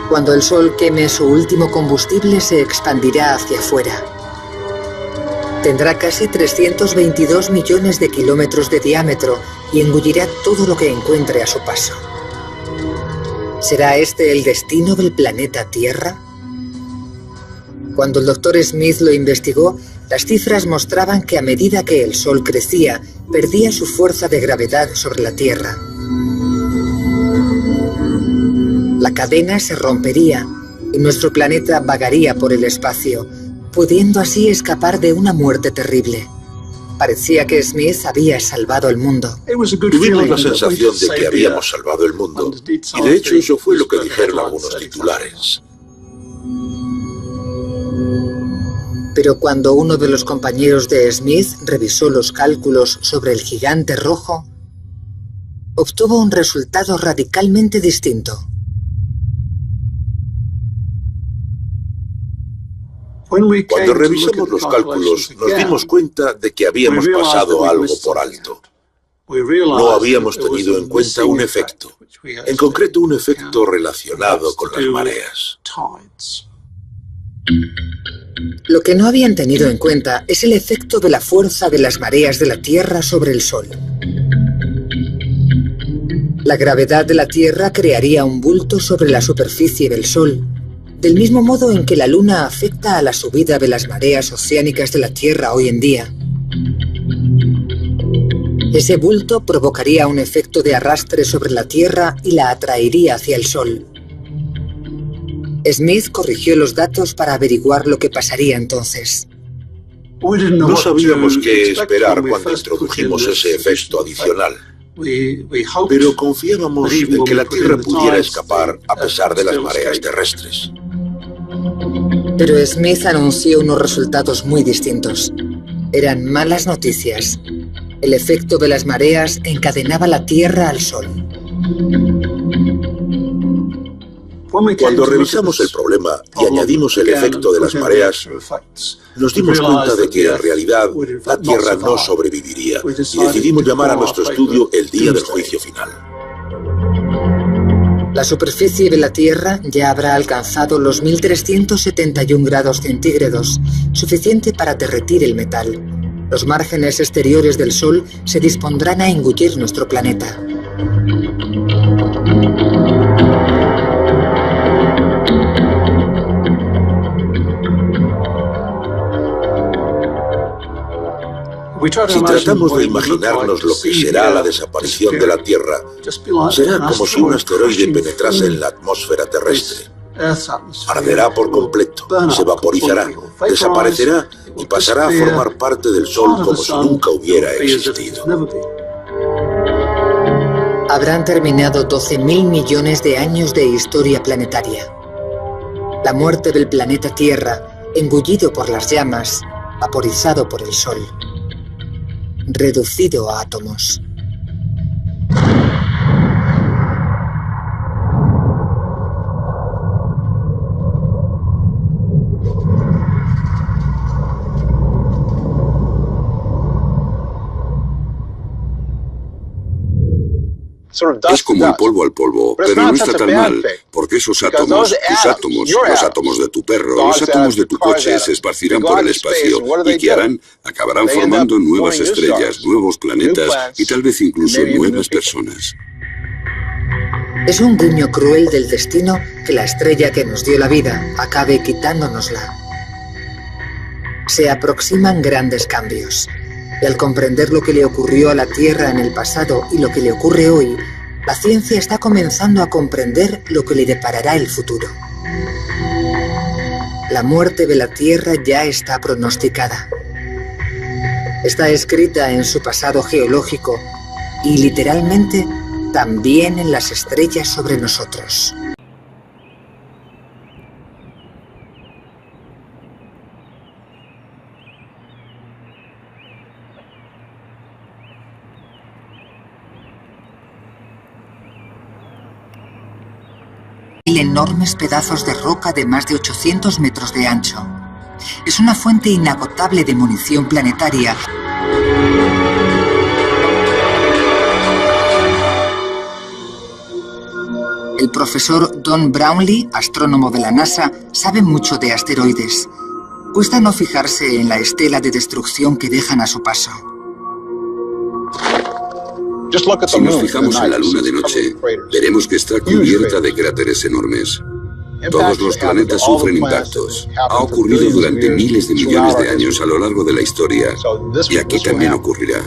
Cuando el Sol queme su último combustible, se expandirá hacia afuera. Tendrá casi 322 millones de kilómetros de diámetro y engullirá todo lo que encuentre a su paso. ¿Será este el destino del planeta Tierra? Cuando el Dr. Smith lo investigó, las cifras mostraban que a medida que el Sol crecía, perdía su fuerza de gravedad sobre la Tierra. La cadena se rompería y nuestro planeta vagaría por el espacio, pudiendo así escapar de una muerte terrible. Parecía que Smith había salvado el mundo. Tuvimos la sensación de que habíamos salvado el mundo, y de hecho eso fue lo que dijeron algunos titulares. Pero cuando uno de los compañeros de Smith revisó los cálculos sobre el gigante rojo, obtuvo un resultado radicalmente distinto. Cuando revisamos los cálculos, nos dimos cuenta de que habíamos pasado algo por alto. No habíamos tenido en cuenta un efecto, en concreto un efecto relacionado con las mareas. Lo que no habían tenido en cuenta es el efecto de la fuerza de las mareas de la Tierra sobre el Sol. La gravedad de la Tierra crearía un bulto sobre la superficie del Sol, del mismo modo en que la Luna afecta a la subida de las mareas oceánicas de la Tierra hoy en día. Ese bulto provocaría un efecto de arrastre sobre la Tierra y la atraería hacia el Sol. Smith corrigió los datos para averiguar lo que pasaría entonces. No sabíamos qué esperar cuando introdujimos ese efecto adicional. Pero confiábamos en que la Tierra pudiera escapar a pesar de las mareas terrestres. Pero Smith anunció unos resultados muy distintos. Eran malas noticias. El efecto de las mareas encadenaba la Tierra al Sol. Cuando revisamos el problema y añadimos el efecto de las mareas, nos dimos cuenta de que en realidad la Tierra no sobreviviría y decidimos llamar a nuestro estudio el día del juicio final. La superficie de la Tierra ya habrá alcanzado los 1371 grados centígrados, suficiente para derretir el metal. Los márgenes exteriores del Sol se dispondrán a engullir nuestro planeta. Si tratamos de imaginarnos lo que será la desaparición de la Tierra, será como si un asteroide penetrase en la atmósfera terrestre. Arderá por completo, se vaporizará, desaparecerá y pasará a formar parte del Sol como si nunca hubiera existido. Habrán terminado 12.000 millones de años de historia planetaria. La muerte del planeta Tierra, engullido por las llamas, vaporizado por el Sol, reducido a átomos. Es como el polvo al polvo, pero no está tan mal, porque esos átomos, tus átomos, los átomos de tu perro, los átomos de tu coche se esparcirán por el espacio y ¿qué harán? Acabarán formando nuevas estrellas, nuevos planetas y tal vez incluso nuevas personas. Es un guiño cruel del destino que la estrella que nos dio la vida acabe quitándonosla. Se aproximan grandes cambios. Y al comprender lo que le ocurrió a la Tierra en el pasado y lo que le ocurre hoy, la ciencia está comenzando a comprender lo que le deparará el futuro. La muerte de la Tierra ya está pronosticada. Está escrita en su pasado geológico y literalmente también en las estrellas sobre nosotros. Enormes pedazos de roca de más de 800 metros de ancho. Es una fuente inagotable de munición planetaria. El profesor Don Brownlee, astrónomo de la NASA, sabe mucho de asteroides. Cuesta no fijarse en la estela de destrucción que dejan a su paso. Si nos fijamos en la Luna de noche, veremos que está cubierta de cráteres enormes. Todos los planetas sufren impactos. Ha ocurrido durante miles de millones de años a lo largo de la historia, y aquí también ocurrirá.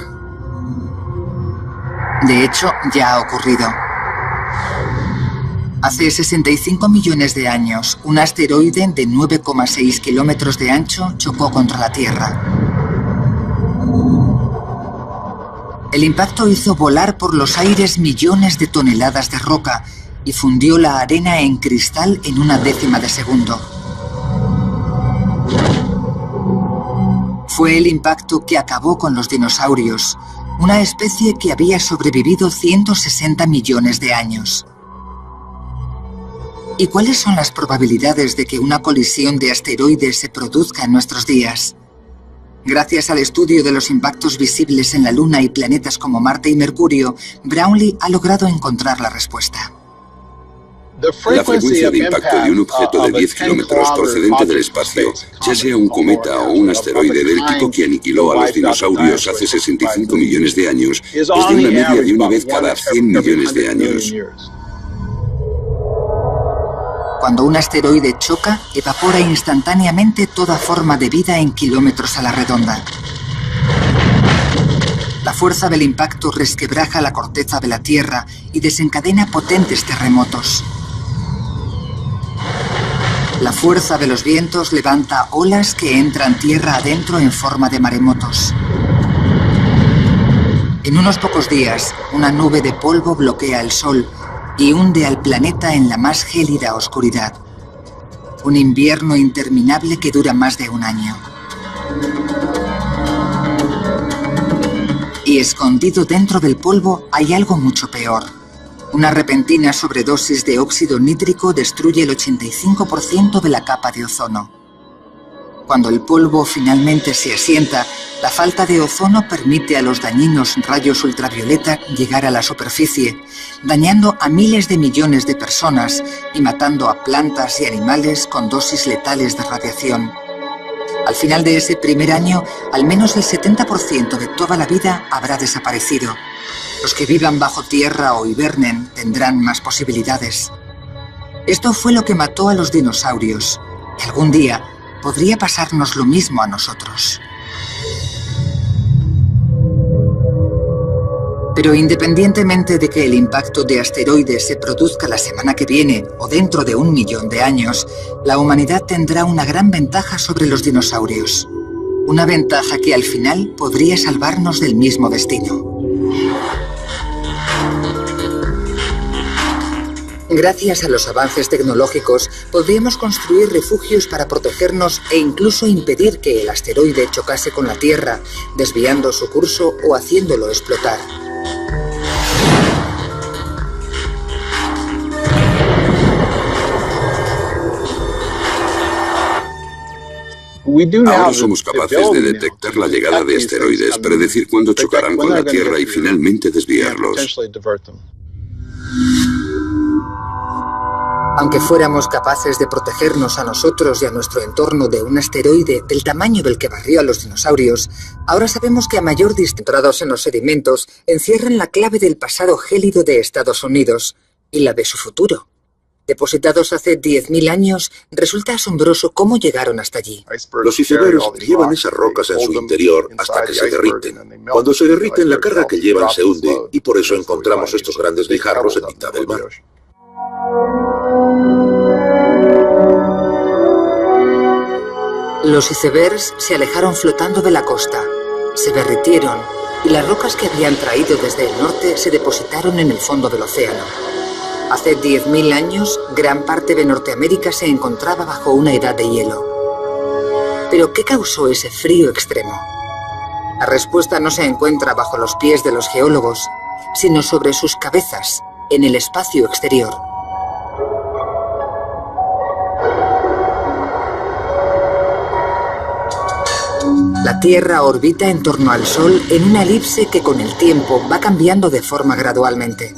De hecho, ya ha ocurrido. Hace 65 millones de años, un asteroide de 9,6 kilómetros de ancho chocó contra la Tierra. El impacto hizo volar por los aires millones de toneladas de roca y fundió la arena en cristal en una décima de segundo. Fue el impacto que acabó con los dinosaurios, una especie que había sobrevivido 160 millones de años. ¿Y cuáles son las probabilidades de que una colisión de asteroides se produzca en nuestros días? Gracias al estudio de los impactos visibles en la Luna y planetas como Marte y Mercurio, Brownlee ha logrado encontrar la respuesta. La frecuencia de impacto de un objeto de 10 kilómetros procedente del espacio, ya sea un cometa o un asteroide del tipo que aniquiló a los dinosaurios hace 65 millones de años, es de una media de una vez cada 100 millones de años. Cuando un asteroide choca, evapora instantáneamente toda forma de vida en kilómetros a la redonda. La fuerza del impacto resquebraja la corteza de la Tierra y desencadena potentes terremotos. La fuerza de los vientos levanta olas que entran tierra adentro en forma de maremotos. En unos pocos días, una nube de polvo bloquea el Sol y hunde al planeta en la más gélida oscuridad. Un invierno interminable que dura más de un año. Y escondido dentro del polvo hay algo mucho peor. Una repentina sobredosis de óxido nítrico destruye el 85% de la capa de ozono. Cuando el polvo finalmente se asienta, la falta de ozono permite a los dañinos rayos ultravioleta llegar a la superficie, dañando a miles de millones de personas y matando a plantas y animales con dosis letales de radiación. Al final de ese primer año, al menos el 70% de toda la vida habrá desaparecido. Los que vivan bajo tierra o hibernen tendrán más posibilidades. Esto fue lo que mató a los dinosaurios. Y algún día podría pasarnos lo mismo a nosotros. Pero independientemente de que el impacto de asteroides se produzca la semana que viene o dentro de 1 millón de años, la humanidad tendrá una gran ventaja sobre los dinosaurios. Una ventaja que al final podría salvarnos del mismo destino. Gracias a los avances tecnológicos, podríamos construir refugios para protegernos e incluso impedir que el asteroide chocase con la Tierra, desviando su curso o haciéndolo explotar. Ahora somos capaces de detectar la llegada de asteroides, predecir cuándo chocarán con la Tierra y finalmente desviarlos. Aunque fuéramos capaces de protegernos a nosotros y a nuestro entorno de un asteroide del tamaño del que barrió a los dinosaurios, ahora sabemos que a mayor distancia entrados en los sedimentos encierran la clave del pasado gélido de Estados Unidos y la de su futuro. Depositados hace 10.000 años, resulta asombroso cómo llegaron hasta allí. Los icebergs llevan esas rocas en su interior hasta que se derriten. Cuando se derriten, la carga que llevan se hunde y por eso encontramos estos grandes guijarros en mitad del mar. Los icebergs se alejaron flotando de la costa, se derritieron y las rocas que habían traído desde el norte se depositaron en el fondo del océano. Hace 10.000 años, gran parte de Norteamérica se encontraba bajo una edad de hielo. ¿Pero qué causó ese frío extremo? La respuesta no se encuentra bajo los pies de los geólogos, sino sobre sus cabezas, en el espacio exterior. La Tierra orbita en torno al Sol en una elipse que con el tiempo va cambiando de forma gradualmente.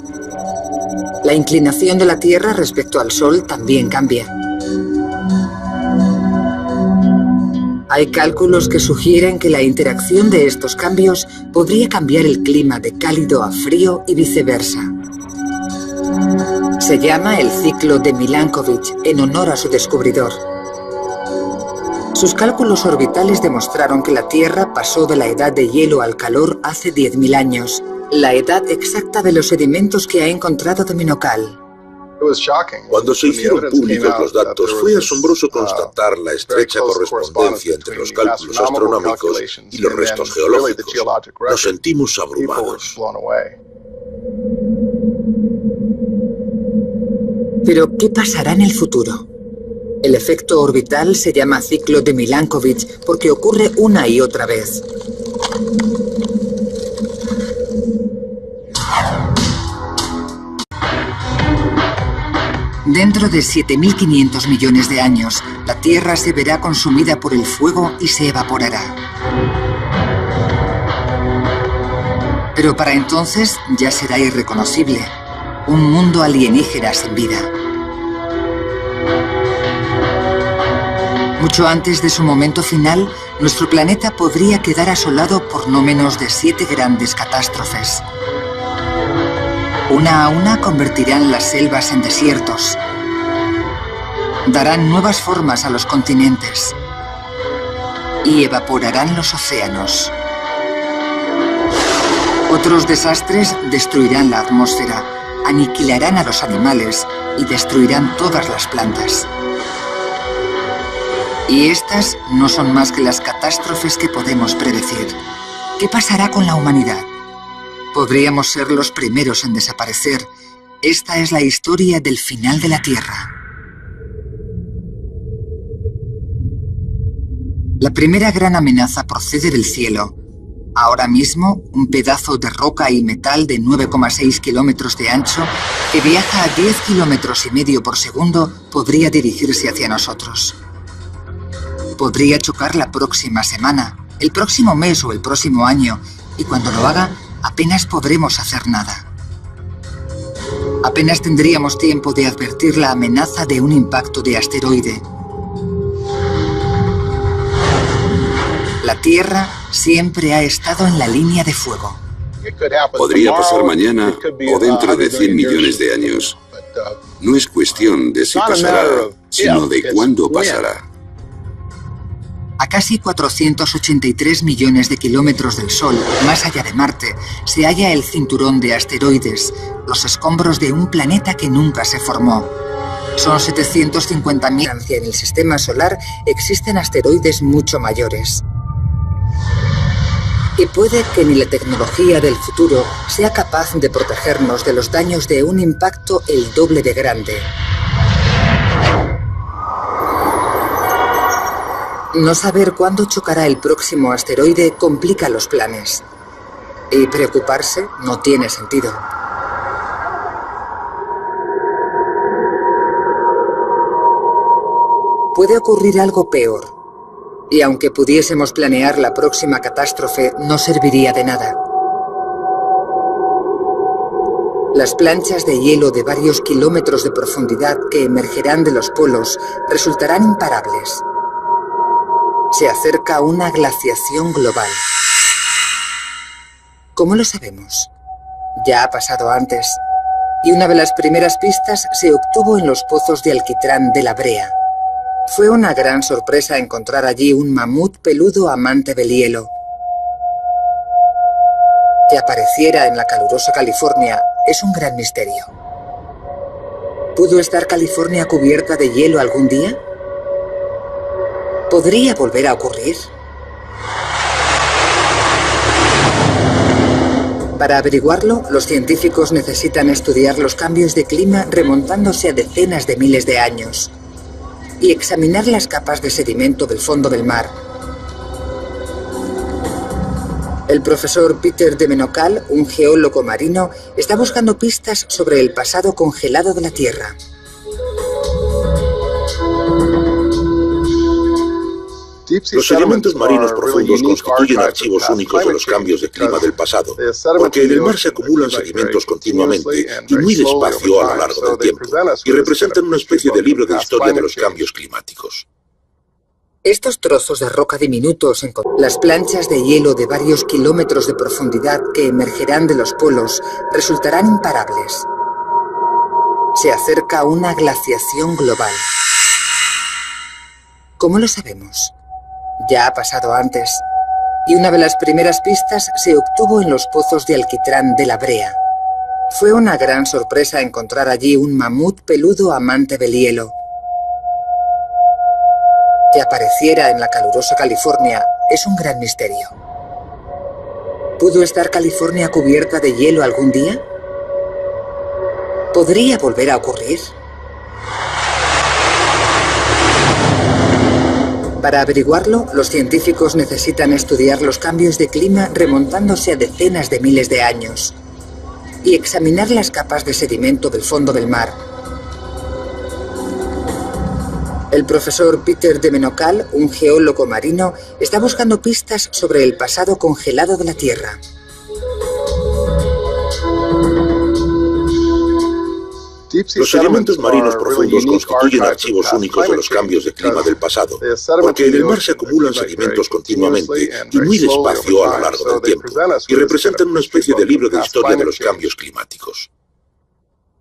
La inclinación de la Tierra respecto al Sol también cambia. Hay cálculos que sugieren que la interacción de estos cambios podría cambiar el clima de cálido a frío y viceversa. Se llama el ciclo de Milankovitch en honor a su descubridor. Sus cálculos orbitales demostraron que la Tierra pasó de la edad de hielo al calor hace 10.000 años, la edad exacta de los sedimentos que ha encontrado Dominocal. Cuando se hicieron públicos los datos, fue asombroso constatar la estrecha correspondencia entre los cálculos astronómicos y los restos geológicos. Nos sentimos abrumados. Pero, ¿qué pasará en el futuro? El efecto orbital se llama ciclo de Milankovitch porque ocurre una y otra vez. Dentro de 7.500 millones de años, la Tierra se verá consumida por el fuego y se evaporará. Pero para entonces ya será irreconocible. Un mundo alienígena sin vida. Mucho antes de su momento final, nuestro planeta podría quedar asolado por no menos de 7 grandes catástrofes. Una a una convertirán las selvas en desiertos. Darán nuevas formas a los continentes. Y evaporarán los océanos. Otros desastres destruirán la atmósfera, aniquilarán a los animales y destruirán todas las plantas. Y estas no son más que las catástrofes que podemos predecir. ¿Qué pasará con la humanidad? Podríamos ser los primeros en desaparecer. Esta es la historia del final de la Tierra. La primera gran amenaza procede del cielo. Ahora mismo, un pedazo de roca y metal de 9,6 kilómetros de ancho que viaja a 10 kilómetros y medio por segundo podría dirigirse hacia nosotros. Podría chocar la próxima semana, el próximo mes o el próximo año, y cuando lo haga, apenas podremos hacer nada. Apenas tendríamos tiempo de advertir la amenaza de un impacto de asteroide. La Tierra siempre ha estado en la línea de fuego. Podría pasar mañana o dentro de 100 millones de años. No es cuestión de si pasará, sino de cuándo pasará. A casi 483 millones de kilómetros del Sol, más allá de Marte, se halla el cinturón de asteroides, los escombros de un planeta que nunca se formó. Son 750.000. En el sistema solar existen asteroides mucho mayores. Y puede que ni la tecnología del futuro sea capaz de protegernos de los daños de un impacto el doble de grande. No saber cuándo chocará el próximo asteroide complica los planes. Y preocuparse no tiene sentido. Puede ocurrir algo peor. Y aunque pudiésemos planear la próxima catástrofe, no serviría de nada. Las planchas de hielo de varios kilómetros de profundidad que emergerán de los polos resultarán imparables. Se acerca una glaciación global. ¿Cómo lo sabemos? Ya ha pasado antes, y una de las primeras pistas se obtuvo en los pozos de alquitrán de La Brea. Fue una gran sorpresa encontrar allí un mamut peludo amante del hielo. Que apareciera en la calurosa California es un gran misterio. ¿Pudo estar California cubierta de hielo algún día? ¿Podría volver a ocurrir? Para averiguarlo, los científicos necesitan estudiar los cambios de clima remontándose a decenas de miles de años y examinar las capas de sedimento del fondo del mar. El profesor Peter de Menocal, un geólogo marino, está buscando pistas sobre el pasado congelado de la Tierra. Los sedimentos marinos profundos constituyen archivos únicos de los cambios de clima del pasado, porque en el mar se acumulan sedimentos continuamente y muy despacio a lo largo del tiempo, y representan una especie de libro de historia de los cambios climáticos. Estos trozos de roca diminutos, las planchas de hielo de varios kilómetros de profundidad que emergerán de los polos, resultarán imparables. Se acerca una glaciación global. ¿Cómo lo sabemos? Ya ha pasado antes, y una de las primeras pistas se obtuvo en los pozos de alquitrán de La Brea. Fue una gran sorpresa encontrar allí un mamut peludo amante del hielo. Que apareciera en la calurosa California es un gran misterio. ¿Pudo estar California cubierta de hielo algún día? ¿Podría volver a ocurrir? Para averiguarlo, los científicos necesitan estudiar los cambios de clima remontándose a decenas de miles de años y examinar las capas de sedimento del fondo del mar. El profesor Peter de Menocal, un geólogo marino, está buscando pistas sobre el pasado congelado de la Tierra. Los sedimentos marinos profundos constituyen archivos únicos de los cambios de clima del pasado, porque en el mar se acumulan sedimentos continuamente y muy despacio a lo largo del tiempo, y representan una especie de libro de historia de los cambios climáticos.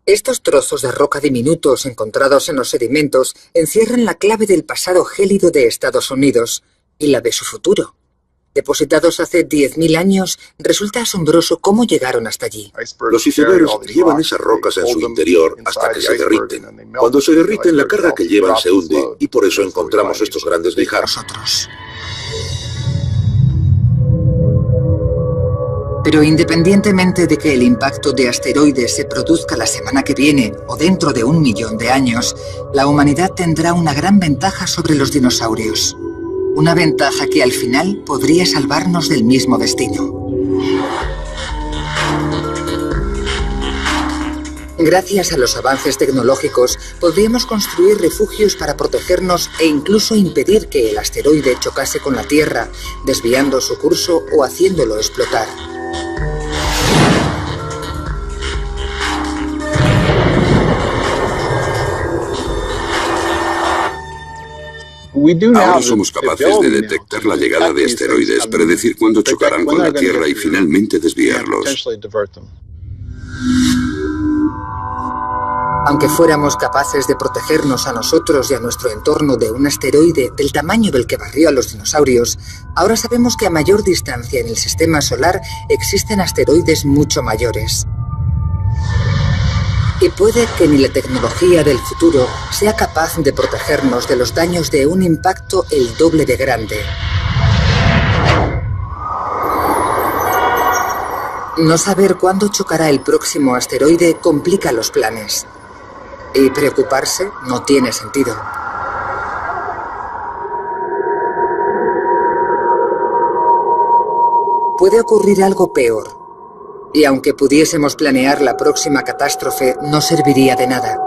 Estos trozos de roca diminutos encontrados en los sedimentos encierran la clave del pasado gélido de Estados Unidos y la de su futuro. Depositados hace 10.000 años, resulta asombroso cómo llegaron hasta allí. Los icebergs llevan esas rocas en su interior hasta que se derriten. Cuando se derriten, la carga que llevan se hunde y por eso encontramos estos grandes guijarros. Pero independientemente de que el impacto de asteroides se produzca la semana que viene o dentro de 1 millón de años, la humanidad tendrá una gran ventaja sobre los dinosaurios. Una ventaja que al final podría salvarnos del mismo destino. Gracias a los avances tecnológicos, podríamos construir refugios para protegernos e incluso impedir que el asteroide chocase con la Tierra, desviando su curso o haciéndolo explotar. Ahora somos capaces de detectar la llegada de asteroides, predecir cuándo chocarán con la Tierra y finalmente desviarlos. Aunque fuéramos capaces de protegernos a nosotros y a nuestro entorno de un asteroide del tamaño del que barrió a los dinosaurios, ahora sabemos que a mayor distancia en el sistema solar existen asteroides mucho mayores. Y puede que ni la tecnología del futuro sea capaz de protegernos de los daños de un impacto el doble de grande. No saber cuándo chocará el próximo asteroide complica los planes. Y preocuparse no tiene sentido. Puede ocurrir algo peor. Y aunque pudiésemos planear la próxima catástrofe, no serviría de nada.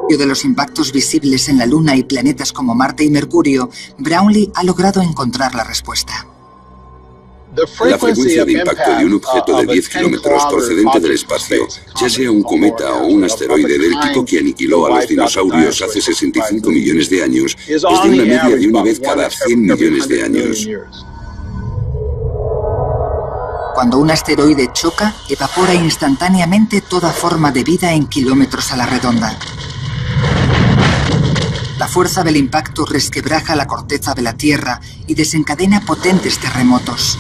De los impactos visibles en la Luna y planetas como Marte y Mercurio, Brownlee ha logrado encontrar la respuesta. La frecuencia de impacto de un objeto de 10 kilómetros procedente del espacio, ya sea un cometa o un asteroide del tipo que aniquiló a los dinosaurios hace 65 millones de años, es de una media de una vez cada 100 millones de años. Cuando un asteroide choca, evapora instantáneamente toda forma de vida en kilómetros a la redonda. La fuerza del impacto resquebraja la corteza de la Tierra y desencadena potentes terremotos.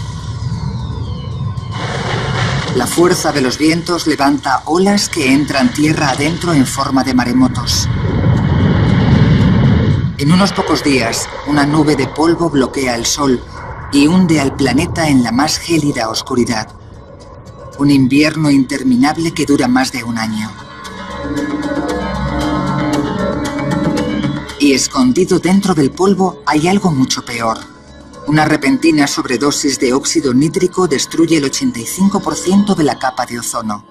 La fuerza de los vientos levanta olas que entran tierra adentro en forma de maremotos. En unos pocos días, una nube de polvo bloquea el Sol y hunde al planeta en la más gélida oscuridad. Un invierno interminable que dura más de 1 año. Y escondido dentro del polvo hay algo mucho peor. Una repentina sobredosis de óxido nítrico destruye el 85% de la capa de ozono.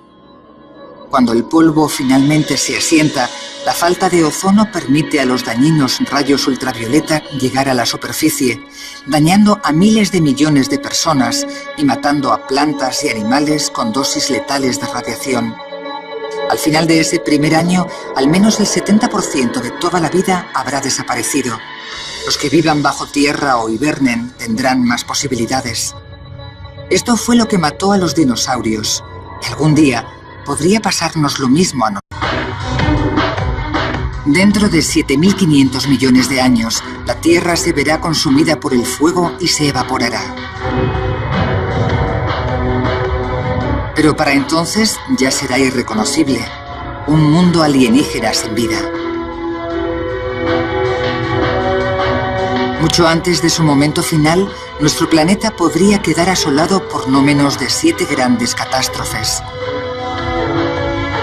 Cuando el polvo finalmente se asienta, la falta de ozono permite a los dañinos rayos ultravioleta llegar a la superficie, dañando a miles de millones de personas y matando a plantas y animales con dosis letales de radiación. Al final de ese primer año, al menos el 70% de toda la vida habrá desaparecido. Los que vivan bajo tierra o hibernen tendrán más posibilidades. Esto fue lo que mató a los dinosaurios. Y algún día podría pasarnos lo mismo a nosotros. Dentro de 7.500 millones de años, la Tierra se verá consumida por el fuego y se evaporará. Pero para entonces ya será irreconocible. Un mundo alienígena sin vida. Mucho antes de su momento final, nuestro planeta podría quedar asolado por no menos de 7 grandes catástrofes.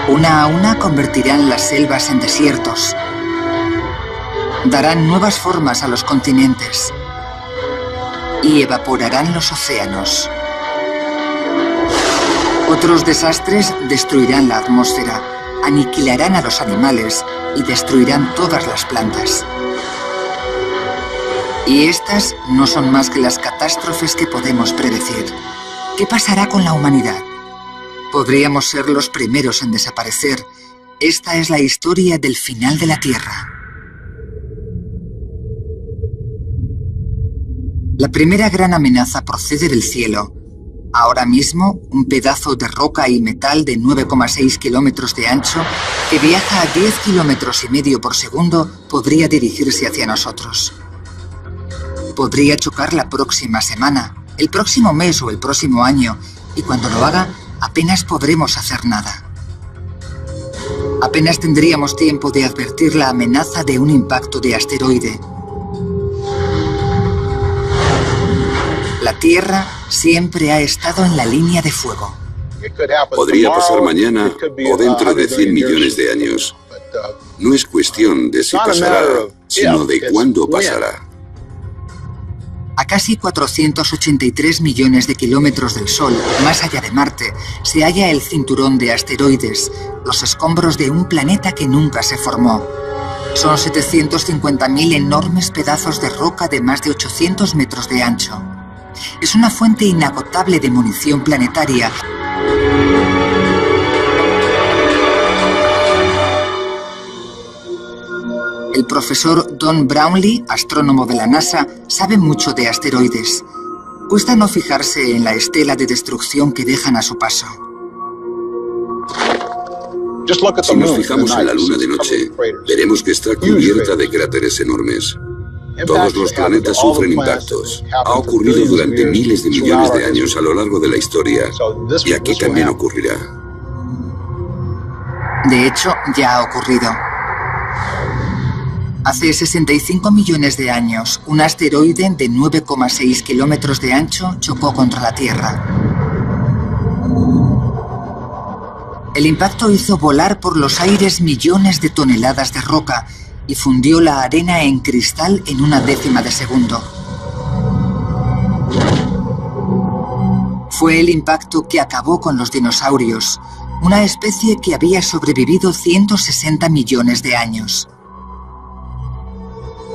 Una a una convertirán las selvas en desiertos. Darán nuevas formas a los continentes. Y evaporarán los océanos. Otros desastres destruirán la atmósfera, aniquilarán a los animales y destruirán todas las plantas. Y estas no son más que las catástrofes que podemos predecir. ¿Qué pasará con la humanidad? Podríamos ser los primeros en desaparecer. Esta es la historia del final de la Tierra. La primera gran amenaza procede del cielo. Ahora mismo, un pedazo de roca y metal de 9,6 kilómetros de ancho que viaja a 10 kilómetros y medio por segundo podría dirigirse hacia nosotros. Podría chocar la próxima semana, el próximo mes o el próximo año, y cuando lo haga, apenas podremos hacer nada. Apenas tendríamos tiempo de advertir la amenaza de un impacto de asteroide. La Tierra siempre ha estado en la línea de fuego. Podría pasar mañana o dentro de 100 millones de años. No es cuestión de si pasará, sino de cuándo pasará. A casi 483 millones de kilómetros del Sol, más allá de Marte, se halla el cinturón de asteroides, los escombros de un planeta que nunca se formó. Son 750.000 enormes pedazos de roca de más de 800 metros de ancho. Es una fuente inagotable de munición planetaria. El profesor Don Brownlee, astrónomo de la NASA, sabe mucho de asteroides. Cuesta no fijarse en la estela de destrucción que dejan a su paso. Si nos fijamos en la Luna de noche, veremos que está cubierta de cráteres enormes. Todos los planetas sufren impactos. Ha ocurrido durante miles de millones de años a lo largo de la historia, y aquí también ocurrirá. De hecho, ya ha ocurrido. Hace 65 millones de años, un asteroide de 9,6 kilómetros de ancho chocó contra la Tierra. El impacto hizo volar por los aires millones de toneladas de roca y fundió la arena en cristal en una décima de segundo. Fue el impacto que acabó con los dinosaurios, una especie que había sobrevivido 160 millones de años.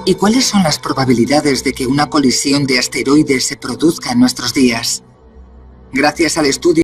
¿Y cuáles son las probabilidades de que una colisión de asteroides se produzca en nuestros días? Gracias al estudio